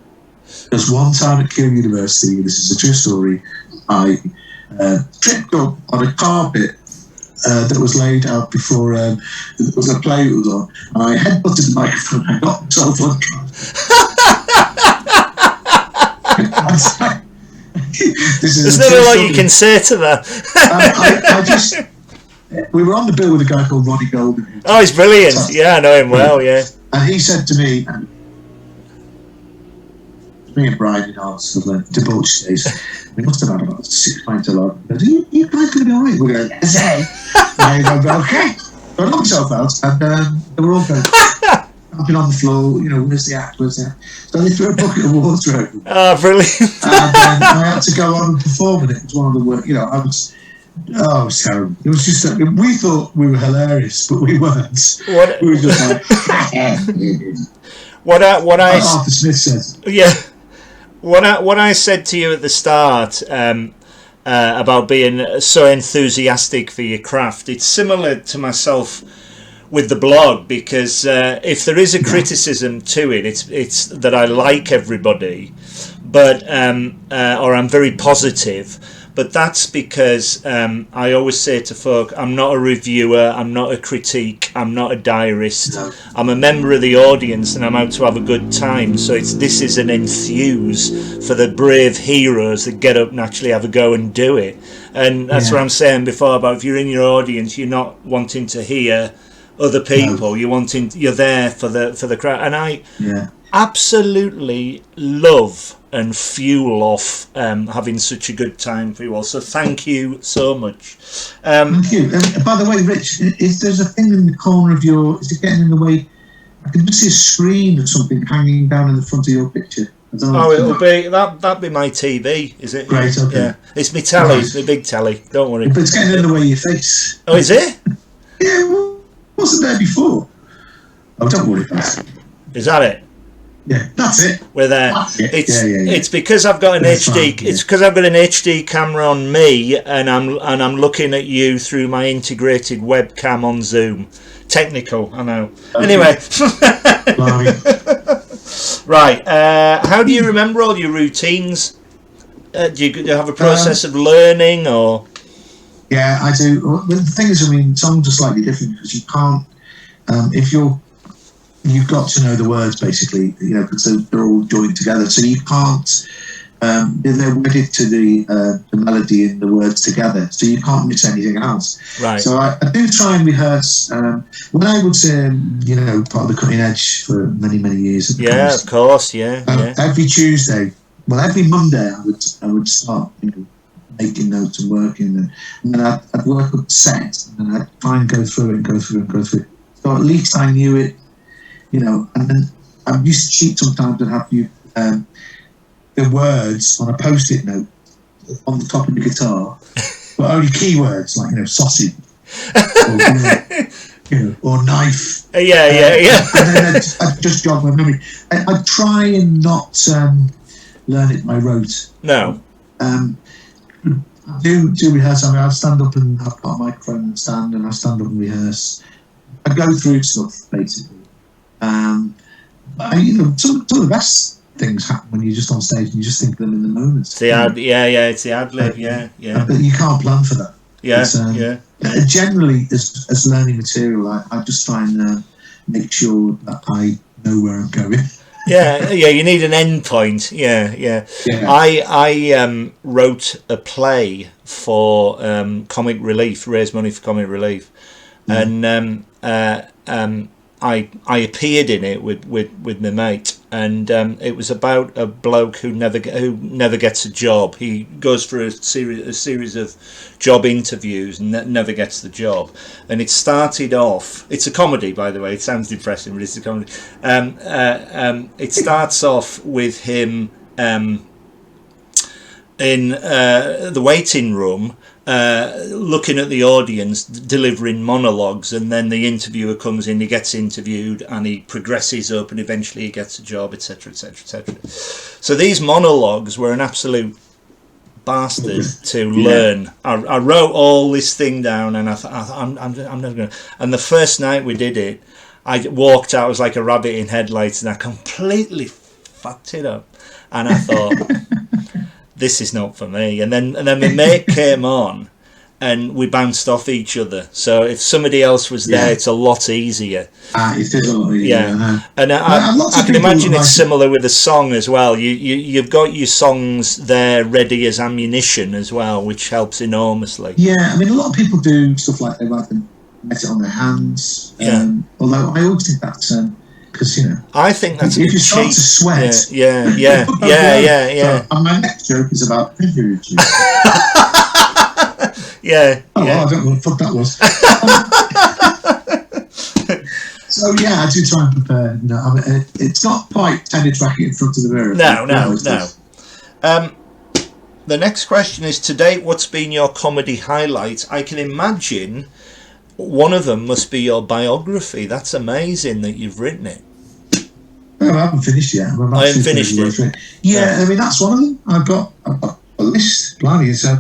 There's one time at Keele University, this is a true story, I tripped up on a carpet that was laid out before there was a play that was on. And I headbutted the microphone and I got myself on There's not a lot you can say to that. We were on the bill with a guy called Ronnie Golden. Oh, he's brilliant. Yeah, I know him well, yeah. And he said to me, me and Brian in our sort of debauched days, we must have had about 6 pints a lot. He goes, you guys going to be all right? We're going, yes, and I go, okay. So I knocked myself out, and they were all going, jumping on the floor, you know, where's the act? So they threw a bucket of water over me. Oh, brilliant. And then I had to go on and perform, and it was one of the worst, you know, it was terrible. It was just, we thought we were hilarious, but we weren't. We were just like, what I Arthur Smith says. Yeah. What I said to you at the start about being so enthusiastic for your craft, it's similar to myself with the blog, because if there is a criticism to it, it's that I like everybody, but or I'm very positive. But that's because I always say to folk, I'm not a reviewer, I'm not a critique, I'm not a diarist. No. I'm a member of the audience and I'm out to have a good time. So this is an enthuse for the brave heroes that get up and actually have a go and do it. And that's what I'm saying before about if you're in your audience, you're not wanting to hear other people. No. You're there for the crowd. And I absolutely love and fuel off having such a good time for you all. So thank you so much. Thank you. By the way, Rich, if there's a thing in the corner of is it getting in the way? I can just see a screen or something hanging down in the front of your picture. It'll be that'll be my TV, is it? Great, okay. Yeah, it's my telly, it's my big telly. Don't worry. But it's getting in the way of your face. Oh, is it? Yeah, well, wasn't there before. Oh, don't worry about it. Is that it? Yeah, that's it. We're there. It's because I've got an HD. It's because I've got an HD camera on me, and I'm looking at you through my integrated webcam on Zoom. Technical, I know. Okay. Anyway, right. How do you remember all your routines? Do you have a process of learning, or? Yeah, I do. Well, the thing is, I mean, songs are slightly different because you can't. If you've got to know the words, basically, you know, because they're all joined together. So you can't, they're wedded to the melody and the words together. So you can't miss anything else. Right. So I do try and rehearse. When I was, you know, part of the Cutting Edge for many, many years. Yeah, of course, yeah. Every Tuesday, every Monday, I would start, you know, making notes and working. And then I'd work up the set, and then I'd try and go through it. So at least I knew it. You know, and then I used to cheat sometimes and have you the words on a post-it note on the top of the guitar, but only keywords like, you know, sausage, or, you know, or knife. Yeah. And then I'd just jog my memory. I'd try and not learn it by rote. No. Do rehearse. I mean, I'd stand up and I've got a microphone and stand, and I stand up and rehearse. I go through stuff basically. You know, some of the best things happen when you're just on stage and you just think of them in the moment. It's the ad lib, yeah. But you can't plan for that. Yeah. Generally, as learning material, I just try and make sure that I know where I'm going. Yeah. You need an end point. Yeah. I wrote a play for Comic Relief, raise money for Comic Relief. and I appeared in it with my mate, and it was about a bloke who never gets a job. He goes for a series of job interviews and never gets the job. And it started off. It's a comedy, by the way. It sounds depressing, but it's a comedy. It starts off with him in the waiting room, looking at the audience, delivering monologues, and then the interviewer comes in, he gets interviewed, and he progresses up, and eventually he gets a job, etc., etc., etc. So these monologues were an absolute bastard to learn. I wrote all this thing down, and I thought, I'm never going to. And the first night we did it, I walked out, I was like a rabbit in headlights, and I completely fucked it up. And I thought, this is not for me. And then my mate came on, and we bounced off each other. So if somebody else was there, it's a lot easier. It is a lot easier. Yeah, and I can imagine it's similar with a song as well. You've got your songs there ready as ammunition as well, which helps enormously. Yeah, I mean, a lot of people do stuff like they write it on their hands. Although I always think that's because I think that's if you start to sweat. Yeah. So, my next joke is about Fringe. Yeah. I don't know what the fuck that was. So I do try and prepare. It's not quite tennis racket in front of the mirror. No. The next question is, to date, what's been your comedy highlight? I can imagine one of them must be your biography. That's amazing that you've written it. Well, I haven't finished yet. I haven't finished it. Yeah, I mean, that's one of them. I've got a list, blimey. So,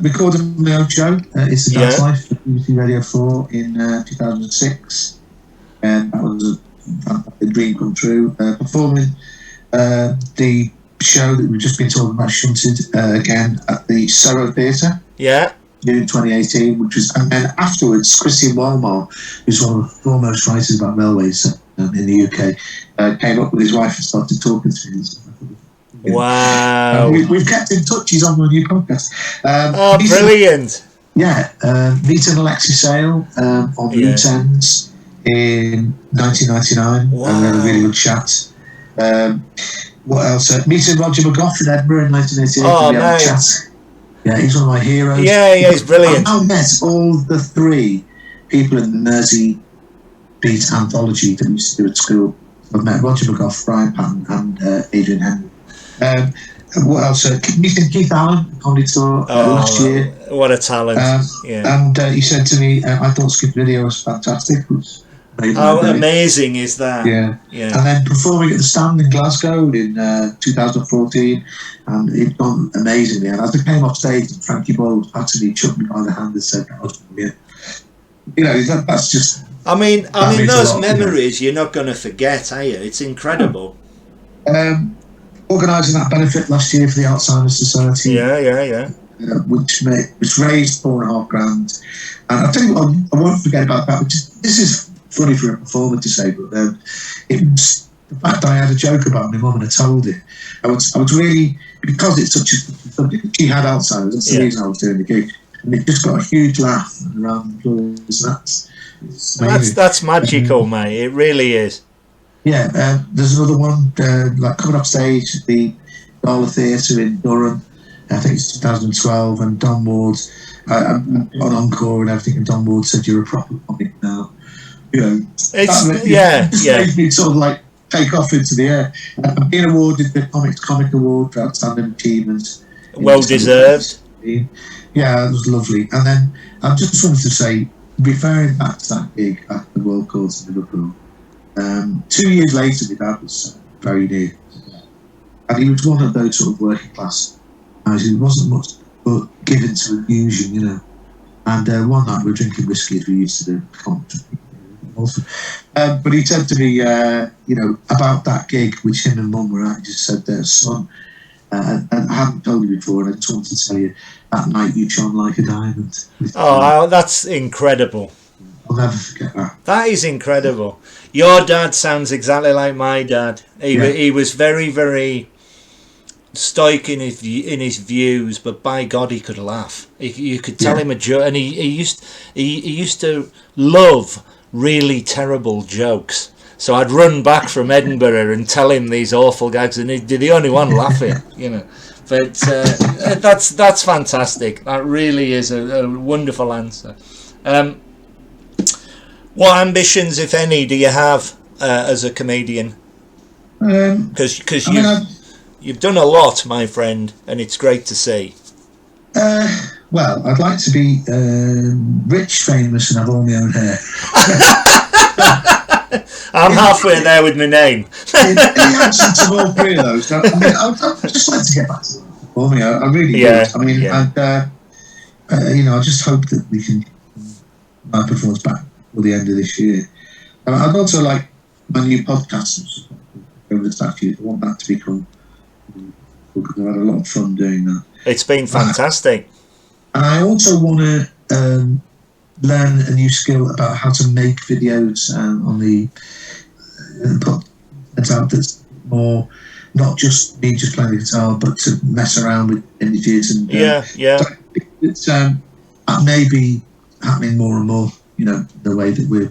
recorded my own show. It's the Dad's Life for BBC Radio 4 in 2006. And that was a dream come true. Performing the show that we've just been talking about, Shunted, again at the Soho Theatre. Yeah. In 2018, and then afterwards, Christian Walmart, who's one of the foremost writers about railways in the UK, came up with his wife and started talking to me. Wow. We've kept in touch. He's on my new podcast. Brilliant. Meeting Alexis Sale on Loose Ends in 1999. Wow. And we had a really good chat. What else? Meeting Roger McGough in Edinburgh in 1988. Oh, nice. Yeah, he's one of my heroes. Yeah, he's brilliant. I've now met all the three people in the Mersey Beat anthology that we used to do at school. I've met Roger McGough, Brian Patton, and Adrian Henry. What else? Meeting Keith Allen, comedy tour last year. What a talent! And he said to me, "I thought Skip Video was fantastic." How amazing is that? Yeah. And then performing at the Stand in Glasgow in 2014, and it gone amazingly. And as I came off stage, Frankie Boyle actually chucked me by the hand and said, "That was brilliant." That's just. I mean, those memories you're not going to forget, are you? It's incredible. Organising that benefit last year for the Alzheimer's Society. Yeah. Which raised $4,500, and I'll tell you what, I won't forget about that. This is funny for a performer to say, but it was the fact that I had a joke about my mum and I told it. I was really, because it's such a subject. She had Alzheimer's. That's the reason I was doing the gig, and it just got a huge laugh around the applause. That's magical, mate. It really is. Yeah, there's another one like coming up stage at the Gala Theatre in Durham. I think it's 2012, and Don Ward on Encore and everything. And Don Ward said, "You're a proper comic now." It's made me sort of like take off into the air. I'm being awarded the Comic Award for Outstanding Achievement. Well deserved. Yeah, it was lovely. And then I just wanted to say, referring back to that gig at the World Courts in Liverpool, 2 years later, my dad was very near, and he was one of those sort of working class guys who wasn't much but given to amusing, And one night we were drinking whiskey as we used to do. But he said to me, about that gig which him and Mum were at. He just said, "Son," and I hadn't told you before, and I just wanted to tell you, that night you shone like a diamond. Oh, that's incredible. I'll never forget that. That is incredible. Your dad sounds exactly like my dad. He was very, very stoic in his views, but by God, he could laugh. You could tell him a joke, and he used to love really terrible jokes. So I'd run back from Edinburgh and tell him these awful gags, and he'd be the only one laughing, you know. But that's fantastic. That really is a wonderful answer. What ambitions, if any, do you have as a comedian? Because you've done a lot, my friend, and it's great to see. Well, I'd like to be rich, famous, and have all my own hair. I'm halfway there with my name. In the absence of all three of those, I'd just like to get back to performing. I really do. I mean, I just hope that we can my performance back for the end of this year. I'd also like my new podcast over the statue. I want that to become, because I've had a lot of fun doing that. It's been fantastic. And I also want to learn a new skill about how to make videos on the that's more not just me just playing the guitar, but to mess around with images and it's that may be happening more and more. You know, the way that we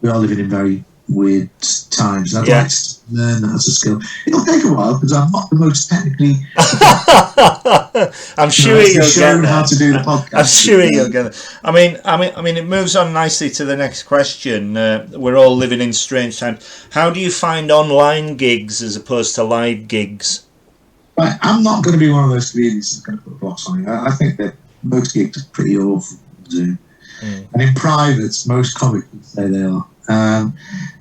are living in very weird times. I'd like to learn that as a skill. It'll take a while because I'm not the most technically. I'm sure you'll get there. How to do the podcast. I'm sure you'll get there. I mean, it moves on nicely to the next question. We're all living in strange times. How do you find online gigs as opposed to live gigs? Right, I'm not going to be one of those comedians that's going to put a box on it. I think that most gigs are pretty awful on Zoom. And in private, most comics would say they are. I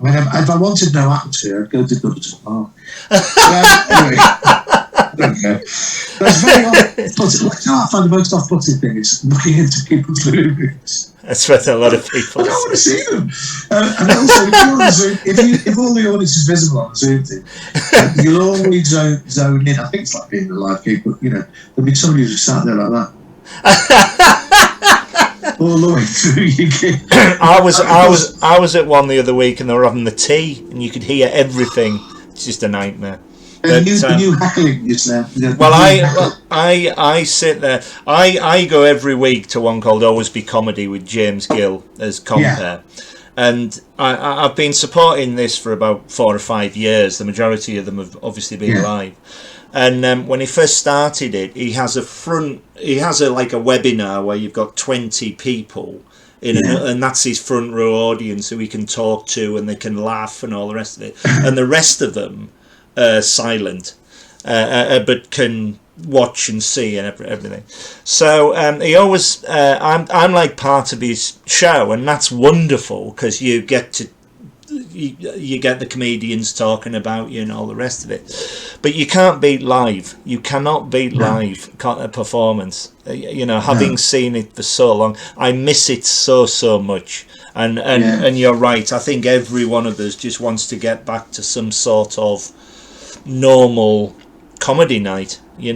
mean, if I wanted no atmosphere, I'd go to Goodison Park. Anyway, I don't know. That's very off-putting. I find the most off-putting thing is looking into people's living rooms. That's what a lot of people. I don't want to see them. And also, if you're on Zoom, if all the audience is visible on Zoom thing, you'll always zone in. I think it's like being a live gig, but there'll be somebody who's just sat there like that. All the way through your gig. I was at one the other week, and they were having the tea, and you could hear everything. It's just a nightmare. The new heckling is there. I sit there. I go every week to one called Always Be Comedy with James Gill as compere. And I've been supporting this for about 4 or 5 years. The majority of them have obviously been live. And when he first started it, he has a webinar where you've got 20 people and that's his front row audience who he can talk to, and they can laugh and all the rest of it. And the rest of them are silent, but can watch and see and everything. So he always, I'm like part of his show, and that's wonderful because you get to. You get the comedians talking about you and all the rest of it, but you can't beat live. You cannot beat live performance. Having seen it for so long, I miss it so much. And you're right. I think every one of us just wants to get back to some sort of normal comedy night. The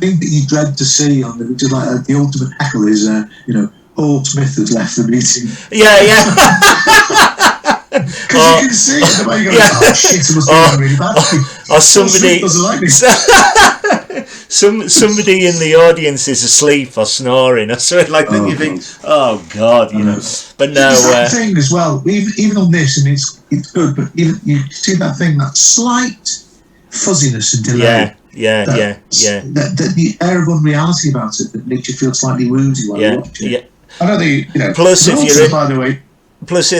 thing that you dread to see on which is like the ultimate heckle is Paul Smith has left the meeting. Because you can see it the way you go, oh shit, it must be really bad. Or somebody doesn't like me. somebody in the audience is asleep or snoring or something like that. You think, oh God, But no, that thing as well. Even on this, and it's good, but even you see that thing, that slight fuzziness and delay. The air of unreality about it that makes you feel slightly woozy while you're watching it. I don't think Plus, Plus,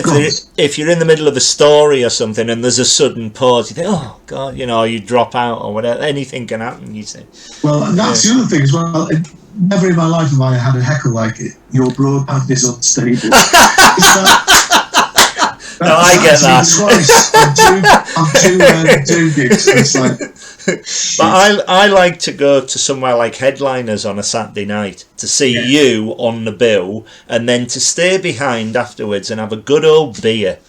if you're in the middle of a story or something and there's a sudden pause, you think, oh God, you drop out or whatever. Anything can happen, you see. Well, and that's the other thing as well. Never in my life have I had a heckle like it. Your broadband is unstable. No, I get that. On two gigs. It's like, but I like to go to somewhere like Headliners on a Saturday night to see you on the bill, and then to stay behind afterwards and have a good old beer.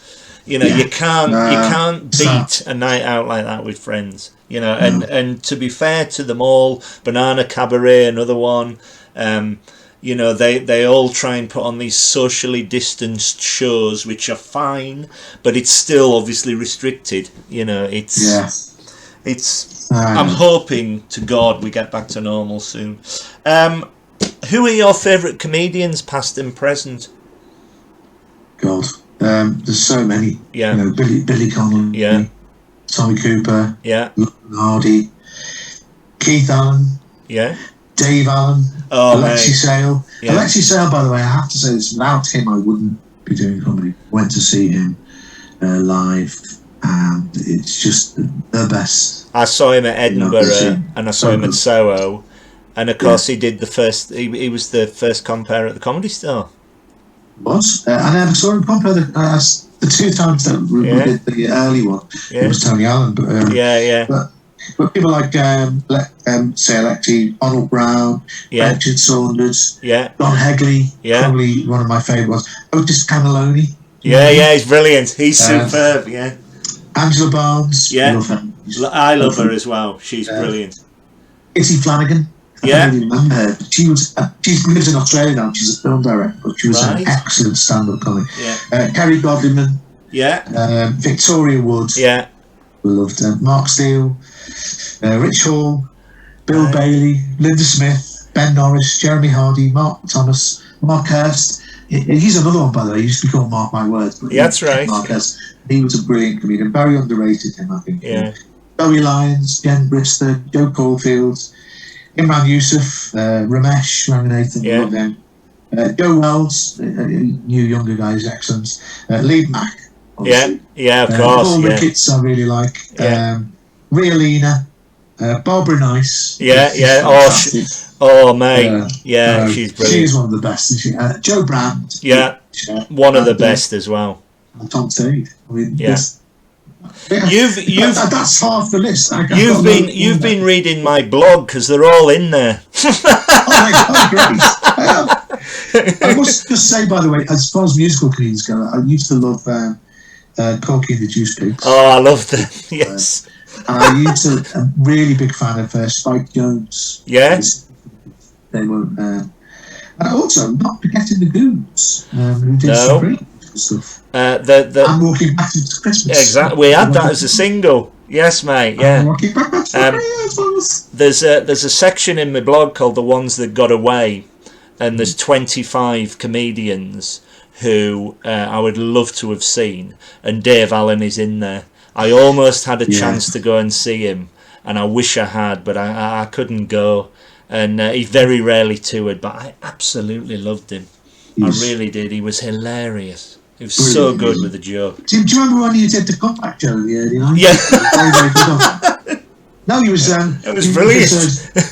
You can't beat a night out like that with friends. And to be fair to them all, Banana Cabaret, another one. They all try and put on these socially distanced shows, which are fine, but it's still obviously restricted. It's I'm hoping to God we get back to normal soon. Who are your favourite comedians, past and present? God, there's so many. Yeah. You know, Billy Connolly. Yeah. Tommy Cooper. Yeah. Hardy. Keith Allen. Yeah. Dave Allen. Oh, Alexi Sale. Yeah. Alexi Sale, by the way, I have to say this, without him I wouldn't be doing comedy. Went to see him live, and it's just the best. I saw him at Edinburgh, and I saw him at Soho, and of course he did the first. He was the first compere at the Comedy Store. Was I never saw him compare the two times that we did the early one. It was Tony Allen, but but people like say Alexi, Arnold Brown, Richard Saunders, Don Hegley, probably one of my favourites. Otis Cannelloni. He's brilliant. He's superb. Angela Barnes. I love her as well. She's brilliant. Izzy Flanagan. I don't really remember her. She lives in Australia now. She's a film director, but she was an excellent stand-up comic. Kerry Godliman. Victoria Wood. We loved her. Mark Steele. Rich Hall. Bill Bailey. Linda Smith. Ben Norris. Jeremy Hardy. Mark Thomas. Mark Hurst. He's another one, by the way. He used to be called Mark My Words. But that's right. Mark Hurst. He was a brilliant comedian. Very underrated him, I think. Bowie Lyons. Jen Brister. Joe Caulfield. Imran Yusuf, Ramesh Ramanathan, love him. Joe Wells, new younger guy, is excellent. Lee Mack, obviously. Of course. Paul Ricketts, I really like. Rialina, Barbara Nice. Mate. She's brilliant. She's one of the best, isn't she? Joe Brand. One of the best as well. And Tom Stade. I mean, You've that's half the list. You've been reading my blog because they're all in there. Oh my God, great! I must just say, by the way, as far as musical comedians go, I used to love Corky and the Juice Pigs. Oh, I love them. Yes. And I used to a really big fan of Spike Jones. They were, and also not forgetting the Goons, who did some great stuff. I'm Walking Back to Christmas. Exactly, we had that as a single. Yes, mate. I'm Walking Back to Christmas. There's a section in my blog called "The Ones That Got Away," and there's 25 comedians who I would love to have seen, and Dave Allen is in there. I almost had a chance to go and see him, and I wish I had, but I couldn't go. And he very rarely toured, but I absolutely loved him. I really did. He was hilarious. He was so good with the joke. Do you remember when he did the comeback show in the early 90s? Yeah. No, he was. It was brilliant.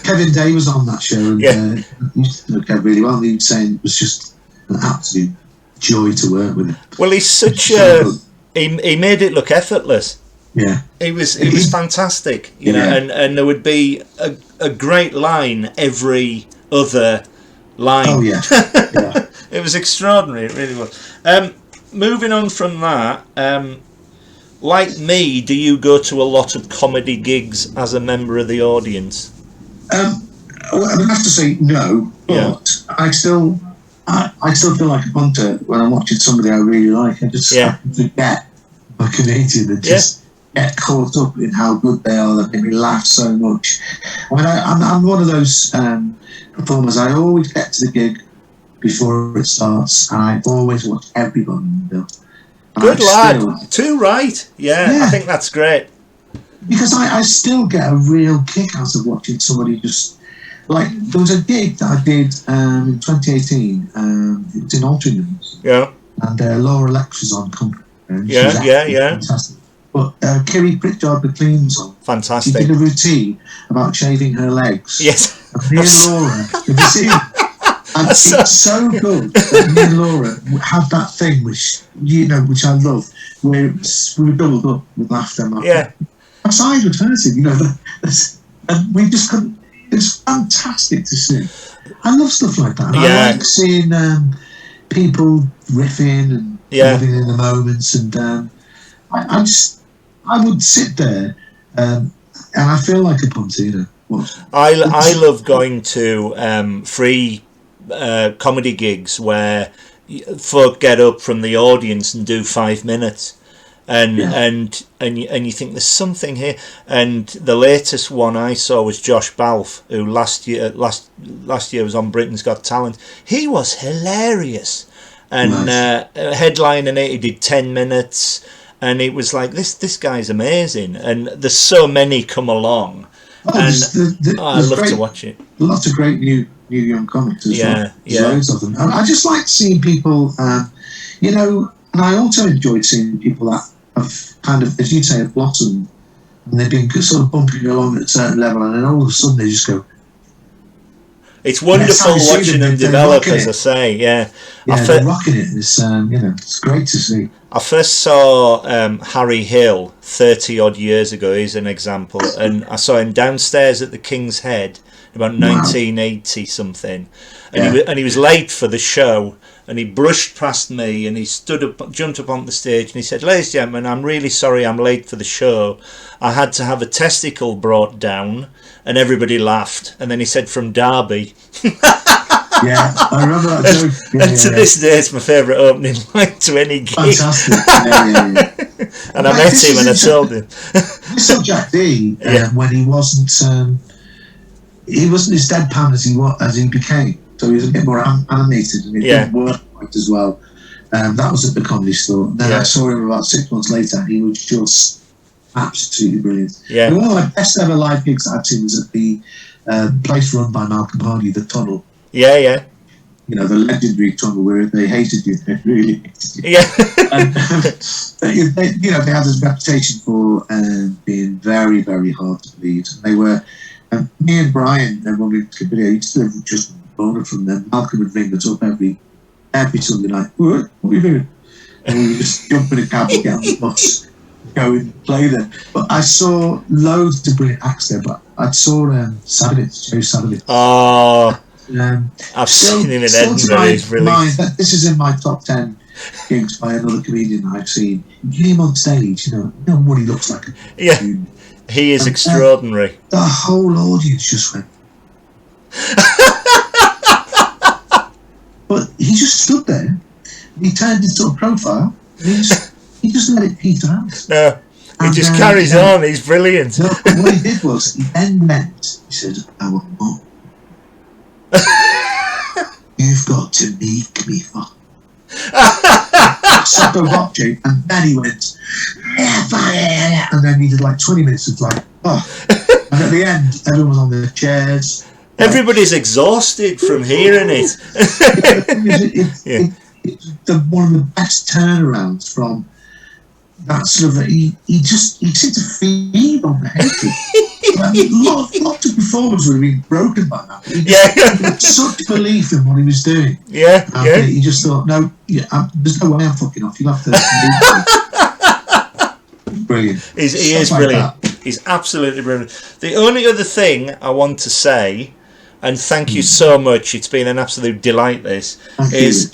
Kevin Day was on that show, and he used to look really well. He was saying it was just an absolute joy to work with him. Well, he's such a. He made it look effortless. Yeah, he was fantastic, you know, and there would be a great line every other line. Oh yeah. It was extraordinary. It really was. Moving on from that, like me, do you go to a lot of comedy gigs as a member of the audience? I would have to say no, but I still feel like a punter when I'm watching somebody I really like. I just forget my Canadian and just get caught up in how good they are. They make me laugh so much. I mean, I'm one of those performers. I always get to the gig before it starts, and I always watch everybody in the bill. Good lad. Too right. Yeah, I think that's great. Because I still get a real kick out of watching somebody just... Like, there was a gig that I did in 2018. It was in Altrincham. Yeah. And Laura Lex was on. Fantastic. But Kerry Pritchard McLean was on. Fantastic. She did a routine about shaving her legs. Yes. And me and Laura, have you seen it? And it's so good that me and Laura had that thing which I love, where we were doubled up with laughter. Yeah. My side was hurting, and we just couldn't. It's fantastic to see. I love stuff like that. I like seeing people riffing and living in the moments, and I would sit there, and I feel like a punter, I love going to free comedy gigs where folk get up from the audience and do 5 minutes, and you think there's something here. And the latest one I saw was Josh Balfe, who last year was on Britain's Got Talent. He was hilarious, and headlining it, he did 10 minutes, and it was like this guy's amazing. And there's so many come along. I love to watch it. Lots of great new young comics as well. Loads of them. And I just like seeing people, and I also enjoyed seeing people that have kind of, as you say, have blossomed, and they've been sort of bumping along at a certain level, and then all of a sudden they just go. It's wonderful watching them develop, as I say. Yeah, they're rocking it. It's it's great to see. I first saw Harry Hill 30 odd years ago. He's an example, and I saw him downstairs at the King's Head about 1980 something, and he was late for the show, and he brushed past me, and he jumped up on the stage, and he said, "Ladies and gentlemen, I'm really sorry I'm late for the show. I had to have a testicle brought down," and everybody laughed. And then he said, "From Derby." Yeah, I remember that joke. And to this day, it's my favourite opening line to any gig. Fantastic. And I met him and I told him. I saw Jack D when he wasn't as deadpan as he became. So he was a bit more animated, and it didn't work quite as well. That was at the Comedy Store. Then I saw him about 6 months later, and he was just absolutely brilliant. Yeah. And one of my best ever live gigs I've seen was at the place run by Malcolm Hardy, the Tunnel. Yeah. The legendary Tunnel where they hated you, they really hated you. Yeah. And, they had this reputation for being very, very hard to please. And they were, me and Brian, when we took a video, used to just order from them. Malcolm would ring us up every Sunday night. What are you doing? And we would just jump in a cab and get on the bus, go and play there. But I saw loads of brilliant acts there. But I saw Joe Savage. Oh. I've seen him in Edinburgh. He's brilliant. This is in my top 10 gigs by another comedian I've seen. You him on stage, you know what he looks like. Yeah, he is extraordinary. The whole audience just went. But he just stood there. He turned his sort of profile. And he just let it peter out. No, he just carries on. He's brilliant. No, what he did was he then meant. He said, "I will not. You've got to make me fuck." Sat there watching, and then he went, and then he did like 20 minutes of like, and at the end, everyone was on their chairs. Everybody's exhausted from hearing it. It's one of the best turnarounds from that sort of. He seemed to feed on the hatred. Lots of performers would have been broken by that. He had such belief in what he was doing. He just thought, there's no way I'm fucking off. You'll have to. Brilliant. He is brilliant. He's absolutely brilliant. The only other thing I want to say, and thank you so much, it's been an absolute delight, this, is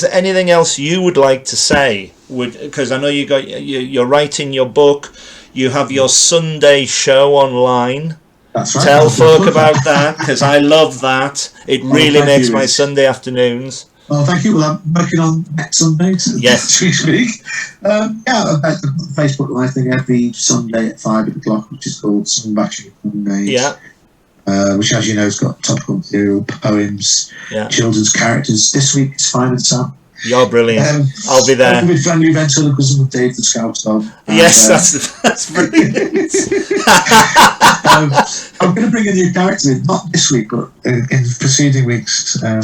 there anything else you would like to say? Because I know you're writing your book, you have your Sunday show online. That's right. Tell folk about that, because I love that. It really makes my Sunday afternoons. Well, thank you. Well, I'm working on next Sunday. Yes. Next week. About the Facebook Live thing every Sunday at 5 o'clock, which is called Sun Bashing Sundays. Yeah. Which, as you know, has got topical material, poems, children's characters. This week it's Fine and Sam. You're brilliant. I'll be there. With friendly ventriloquism with Dave the Scout Dog. Yes, that's brilliant. I'm going to bring a new character in, not this week, but in preceding weeks. I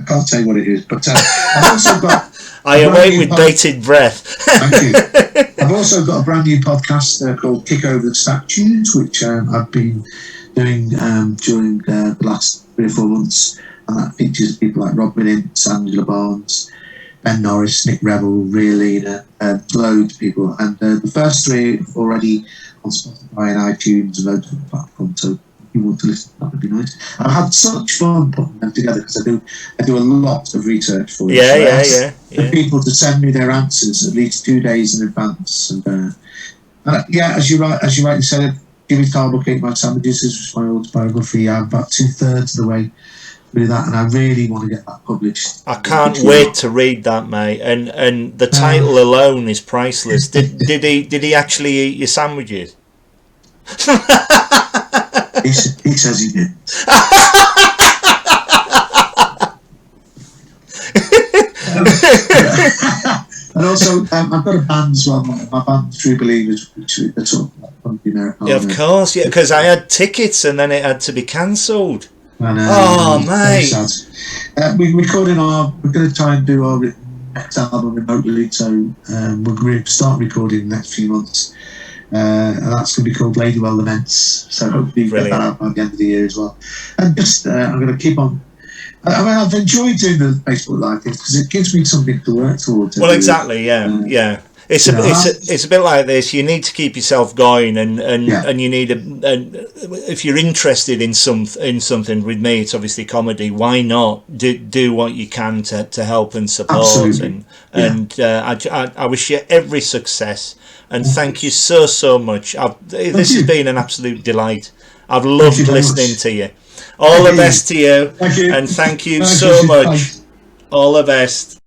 can't tell you what it is, but I've also got. I await with bated breath. Thank you. I've also got a brand new podcast called Kick Over the Statues, which I've been doing during the last 3 or 4 months, and that features people like Rob Williams, Angela Barnes, Ben Norris, Nick Rebel, Realina, loads of people. And the first 3 are already on Spotify and iTunes and loads of platforms. So if you want to listen, that would be nice. I've had such fun putting them together because I do a lot of research for you. For people to send me their answers at least 2 days in advance. And as you rightly said, Jimmy Tarbuck Ate My Sandwiches is my autobiography. I'm about 2/3 of the way with that, and I really want to get that published. I can't wait to read that, mate. And the title alone is priceless. Did he actually eat your sandwiches? He says he did. And also, I've got a band as well. My band, True Believers, which is sort of American. Yeah, of course, yeah, because I had tickets and then it had to be cancelled. I know. Oh, mate. We're going to try and do our next album remotely, so we're going to start recording in the next few months. And that's going to be called Ladywell Laments. So hopefully you get that out by the end of the year as well. And just, I'm going to keep on. I mean, I've enjoyed doing the Facebook Live things because it gives me something to work towards. Well, exactly, yeah. It's a bit like this. You need to keep yourself going, and you need if you're interested in something. With me, it's obviously comedy. Why not do what you can to help and support? Absolutely. And I wish you every success, and thank you so much. This has been an absolute delight. I've loved listening to you. All the best to you, and thank you so much. All the best.